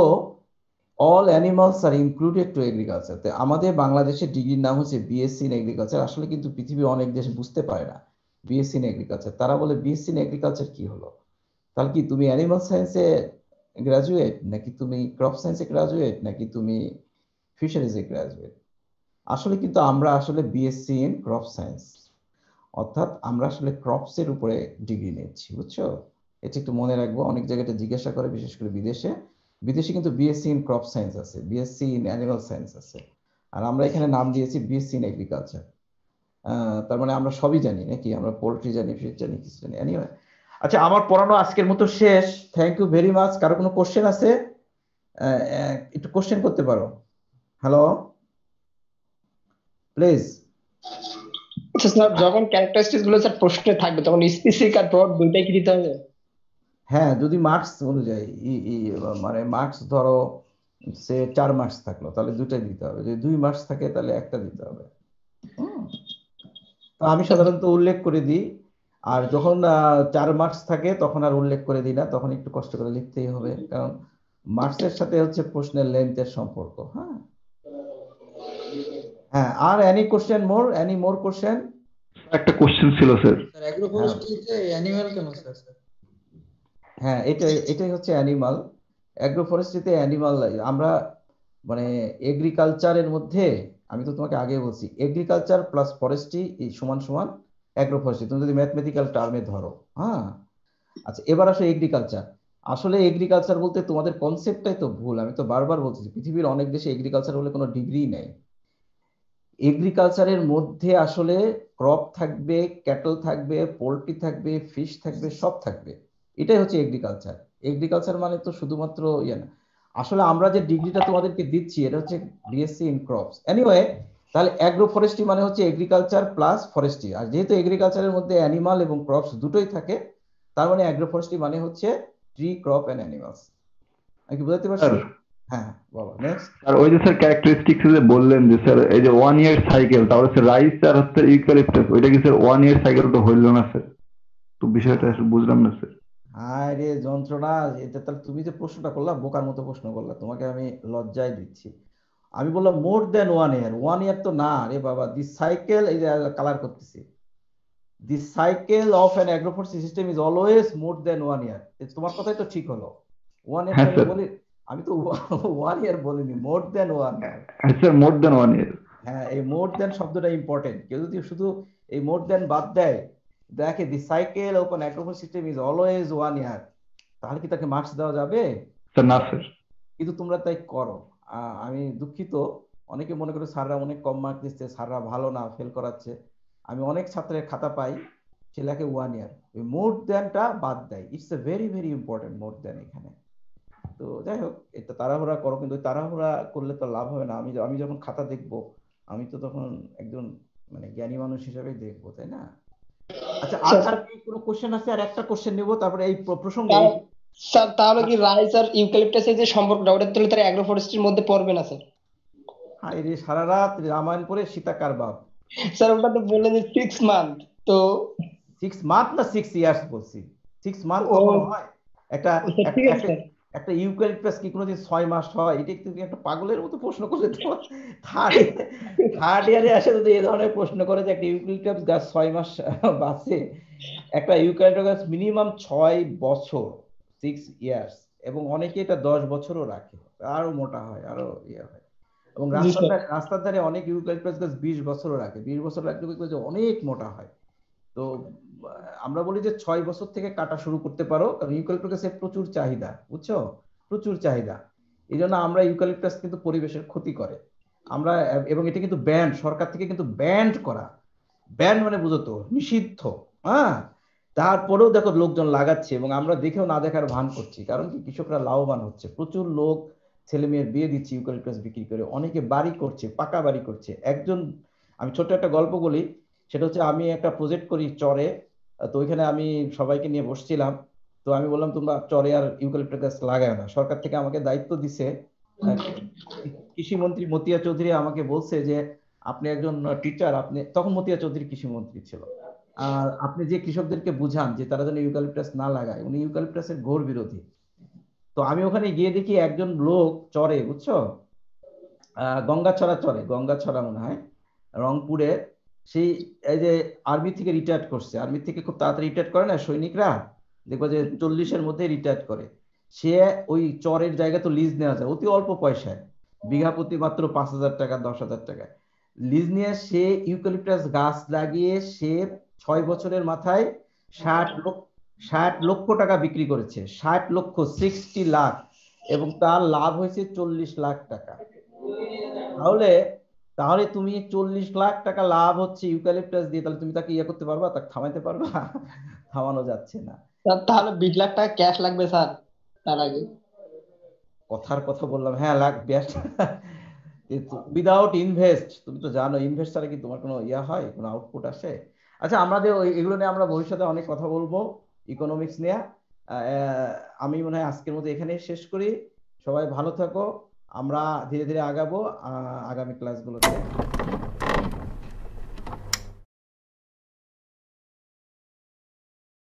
all animals are included two agriculture. আমাদের বাংলাদেশের ডিগ্রির নাম হচ্ছে বিএসসি ইন এগ্রিকালচার। আসলে কিন্তু পৃথিবীর অনেক দেশ বুঝতে পারে না বিএসসি ইন এগ্রিকালচার। তারা বলে বিএসসি ইন এগ্রিকালচার কি হলো? তাহলে কি তুমি অ্যানিমাল সায়েন্সে গ্রাজুয়েট, নাকি তুমি ক্রপ সায়েন্সে গ্রাজুয়েট, নাকি তুমি ফিশারিজে গ্রাজুয়েট? আসলে কিন্তু আমরা আসলে বিএসসি ইন ক্রপ সায়েন্স, অর্থাৎ আমরা আসলে ক্রপস এর উপরে ডিগ্রি নিচ্ছি, বুঝছো? এটা একটু মনে রাখবো, অনেক জায়গাতে জিজ্ঞাসা করে, বিশেষ করে বিদেশে। বিদেশে কিন্তু বিএসসি ইন ক্রপ সায়েন্স আছে, বিএসসি ইন অ্যানিমাল সায়েন্স আছে, আর আমরা এখানে নাম দিয়েছি বিএসসি ইন এগ্রিকালচার। তার মানে আমরা সবই জানি নাকি? আমরা পোল্ট্রি জানি, ফিশ জানি, কিছু জানি। এনিওয়ে, আচ্ছা, আমার পড়ানো আজকের মতো শেষ। Thank you very much. কারো কোনো কোশ্চেন আছে? একটু কোশ্চেন করতে পারো। Hello, please. আচ্ছা স্যার, যখন ক্যারেক্টারিস্টিক্স গুলো স্যার প্রশ্নে থাকবে তখন স্পেসিফিক আর ব্রড দুইটাই কি দিতে হবে? হ্যাঁ, যদি মার্কস অনুযায়ী মানে মার্কস ধরো সে 4 মার্কস থাকলো, তাহলে 2টাই দিতে হবে। যদি 2 মার্কস থাকে তাহলে একটা দিতে হবে। হুম। তো আমি সাধারণত উল্লেখ করে দিই, আর যখন 4 মার্কস থাকে তখন আর উল্লেখ করে দিই না, তখন একটু কষ্ট করে লিখতেই হবে, কারণ মার্কসের সাথে হচ্ছে প্রশ্নের লেন্থের সম্পর্ক। হ্যাঁ, হ্যাঁ। আর এনি মোর কোশ্চেন? একটা কোশ্চেন ছিল স্যার। স্যার অ্যাগ্রো হ্যাঁ, ফরেস্ট্রিতে অ্যানিমাল কেন স্যার? হ্যাঁ, এটাই হচ্ছে অ্যানিমাল। অ্যাগ্রো ফরেস্ট্রিতে অ্যানিমাল আমরা মানে এগ্রিকালচারের মধ্যে আমি তো তোমাকে আগে বলছি এগ্রিকালচার প্লাস ফরেস্ট্রি সমান সমান অ্যাগ্রো ফরেস্ট্রি, তুমি যদি ম্যাথমেটিক্যাল টার্মে ধরো। হ্যাঁ, আচ্ছা এবার আসো এগ্রিকালচার। আসলে এগ্রিকালচার বলতে তোমাদের কনসেপ্টটাই তো ভুল। আমি তো বারবার বলছি পৃথিবীর অনেক দেশে এগ্রিকালচার বলে কোনো ডিগ্রি নেই। এগ্রিকালচারের মধ্যে আসলে ক্রপ থাকবে, ক্যাটল থাকবে, পোল্ট্রি থাকবে, ফিশ থাকবে, সব থাকবে। এটাই হচ্ছে এগ্রিকালচার। এগ্রিকালচার মানে তো শুধুমাত্র ইয়ে না। আসলে আমরা যে ডিগ্রিটা তোমাদেরকে দিচ্ছি এটা হচ্ছে বিএসসি ইন ক্রপস। এনিওয়ে, তাহলে অ্যাগ্রো ফরেস্ট্রি মানে হচ্ছে এগ্রিকালচার প্লাস ফরেস্ট্রি। আর যেহেতু এগ্রিকালচারের মধ্যে অ্যানিমাল এবং ক্রপস দুটোই থাকে, তার মানে অ্যাগ্রো ফরেস্ট্রি মানে হচ্ছে ট্রি, ক্রপ এন্ড অ্যানিমালস। আমি কি বোঝাতে পারছি? স্যার হ্যাঁ বলো নেক্সট। আর ওই যে স্যার ক্যারেক্টারিস্টিক্স যে বললেন যে স্যার এই যে 1 ইয়ার সাইকেল, তাহলে স্যার রাইস আর হচ্ছে ইউক্যালিপটাস, ওইটা কি স্যার 1 ইয়ার সাইকেল তো হইল না স্যার? তো বিষয়টা আসলে বুঝলাম না স্যার। আরে যন্ত্রণা! এটা তাহলে তুমি যে প্রশ্নটা করলা বোকার মতো প্রশ্ন করলা, তোমাকে আমি লজ্জায় দিচ্ছি। আমি বললাম মোর দেন 1 ইয়ার। 1 ইয়ার তো না রে বাবা। দি সাইকেল, এই যে কালার করতেছি, the cycle of an agroforestry system is always more than 1 year. তোমার কথাই তো ঠিক হলো। 1 ইয়ার তো হ্যাঁ আমি স্যার, বলি, আমি তো 1 ইয়ার বলিনি, মোর দেন 1 ইয়ার। হ্যাঁ স্যার, মোর দেন 1 ইয়ার। হ্যাঁ, এই মোর দেন শব্দটা ইম্পর্টেন্ট। কেউ যদি শুধু এই মোর দেন বাদ দেয়, দেখে the cycle of an agroforestry system is always 1 year, তাহলে কি তাকে মার্কস দেওয়া যাবে? স্যার না স্যার। কিন্তু তোমরা তাই করো। আমি দুঃখিত। অনেকে মনে করে স্যাররা অনেক কম মার্ক দিচ্ছে, স্যাররা ভালো না, ফেল করাচ্ছে। আমি অনেক ছাত্রের খাতা পাই সে লেখে 1 ইয়ার, ওই মোর দেনটা বাদ দেয়। It's a very very important more than এখানে। তো যাই হোক, এটা তাড়াহুড়া করো, কিন্তু ওই তাড়াহুড়া করলে তো লাভ হবে না। আমি যখন খাতা দেখবো, আমি তো তখন একজন মানে জ্ঞানী মানুষ হিসেবেই দেখবো, তাই না? আচ্ছা, আর আর কি কোনো কোশ্চেন আছে? আর একটা কোশ্চেন নেবো, তারপরে এই প্রসঙ্গে স্যার তাহলে কি রাইস আর ইউক্যালিপটাসের যে সম্পর্কটা ওটা তাহলে তার অ্যাগ্রো ফরেস্ট্রির মধ্যে পড়বে না স্যার? হায় রে, সারা রাত রামায়ণ পড়ে সীতাকার বাপ। স্যার ওটা তো বললেন যে 6 মান্থ তো। 6 মান্থ না 6 ইয়ার্স বলছি। 6 মান্থ ও কখনো হয়? একটা আচ্ছা, ঠিক আছে একটা স্যার। একটা ইউক্যালিপটাস কি কোনোদিন 6 মাস হয়? এটা তুমি একটা পাগলের মতো প্রশ্ন করলে তোমার থার্ড থার্ড ইয়ারে আসে যদি এই ধরনের প্রশ্ন করে যে একটা ইউক্যালিপটাস গাছ 6 মাস বাঁচে। একটা ইউক্যালিপটাস গাছ মিনিমাম 6 বছর, 6 ইয়ার্স, এবং অনেকে এটা 10 বছরও রাখে, আরো মোটা হয়, আরো ইয়ে হয়। এবং জি স্যার। রাস্তার ধারে অনেক ইউক্যালিপটাস গাছ 20 বছরও রাখে। 20 বছর রাখলে দেখবে যে অনেক মোটা হয়। তো আমরা বলি যে 6 বছর থেকে কাটা শুরু করতে পারো, কারণ ইউক্যালিপটাসের প্রচুর চাহিদা, বুঝছো? প্রচুর চাহিদা। এই জন্য আমরা ইউক্যালিপটাস কিন্তু পরিবেশের ক্ষতি করে আমরা, এবং এটা কিন্তু ব্যান্ড, সরকার থেকে কিন্তু ব্যান্ড করা। ব্যান্ড মানে বুঝো তো, নিষিদ্ধ। হ্যাঁ, তারপরেও দেখো লোকজন লাগাচ্ছে, এবং আমরা দেখেও না দেখার ভান করছি। কারণ কি, কৃষকরা লাভবান হচ্ছে, প্রচুর লোক ছেলে মেয়ের বিয়ে দিচ্ছে ইউক্যালিপটাস বিক্রি করে, অনেকে বাড়ি করছে, পাকা বাড়ি করছে। একজন, আমি ছোট্ট একটা গল্প বলি। সেটা হচ্ছে, আমি একটা প্রজেক্ট করি চরে। তো ওইখানে আমি সবাইকে নিয়ে বসছিলাম। তো আমি বললাম তোমরা চরে আর ইউক্যালিপটাস গাছ লাগায় না। সরকার থেকে আমাকে দায়িত্ব দিছে। কৃষিমন্ত্রী মতিয়া চৌধুরী আমাকে বলছে যে আপনি একজন টিচার, আপনি তখন মতিয়া চৌধুরী কৃষিমন্ত্রী ছিল, আর আপনি যে কৃষকদেরকে বুঝান যে তারা যেন ইউক্যালিপটাস না লাগায়, উনি ইউক্যালিপটাসের ঘোর বিরোধী। তো আমি ওখানে গিয়ে দেখি একজন লোক চরে, বুঝছো, গঙ্গাছড়া চরে, গঙ্গাছড়া মনে হয়, রংপুরে। সেই এই যে আর্মি থেকে রিটায়ার্ড করছে, আর্মি থেকে খুব তাড়াতাড়ি রিটায়ার্ড করে না সৈনিকরা, দেখবো যে 40-এর মধ্যে রিটায়ার্ড করে। সে ওই চরের জায়গা তো লিজ নেওয়া যায় অতি অল্প পয়সায়, বিঘা প্রতি মাত্র 5,000 টাকা, 10,000 টাকা লিজ নিয়ে সে ইউক্যালিপটাস গাছ লাগিয়ে সে 6 বছরের মাথায় 60 লক্ষ 60 লক্ষ টাকা বিক্রি করেছে। 60 লক্ষ, 60 লাখ, এবং তার লাভ হয়েছে 40 লাখ টাকা। তাহলে তাহলে তুমি 40 লাখ টাকা লাভ হচ্ছে ইউক্যালিপটাস দিয়ে, তাহলে তুমি তাকে ইয়ে করতে পারবা? তাকে থামাইতে পারবা? থামানো যাচ্ছে না। স্যার তাহলে 20 লাখ টাকা ক্যাশ লাগবে স্যার তার আগে। কথার কথা বললাম, হ্যাঁ লাগবে। উইদাউট ইনভেস্ট, তুমি তো জানো ইনভেস্ট ছাড়া কি তোমার কোনো ইয়া হয়, কোনো আউটপুট আসে? আচ্ছা, আমাদের এগুলো নিয়ে আমরা ভবিষ্যতে অনেক কথা বলবো, ইকোনমিক্স নিয়ে। আমি মনে হয় আজকের মতো এখানেই শেষ করি। সবাই ভালো থাকো, আমরা ধীরে ধীরে আগাবো আগামী ক্লাসগুলোতে।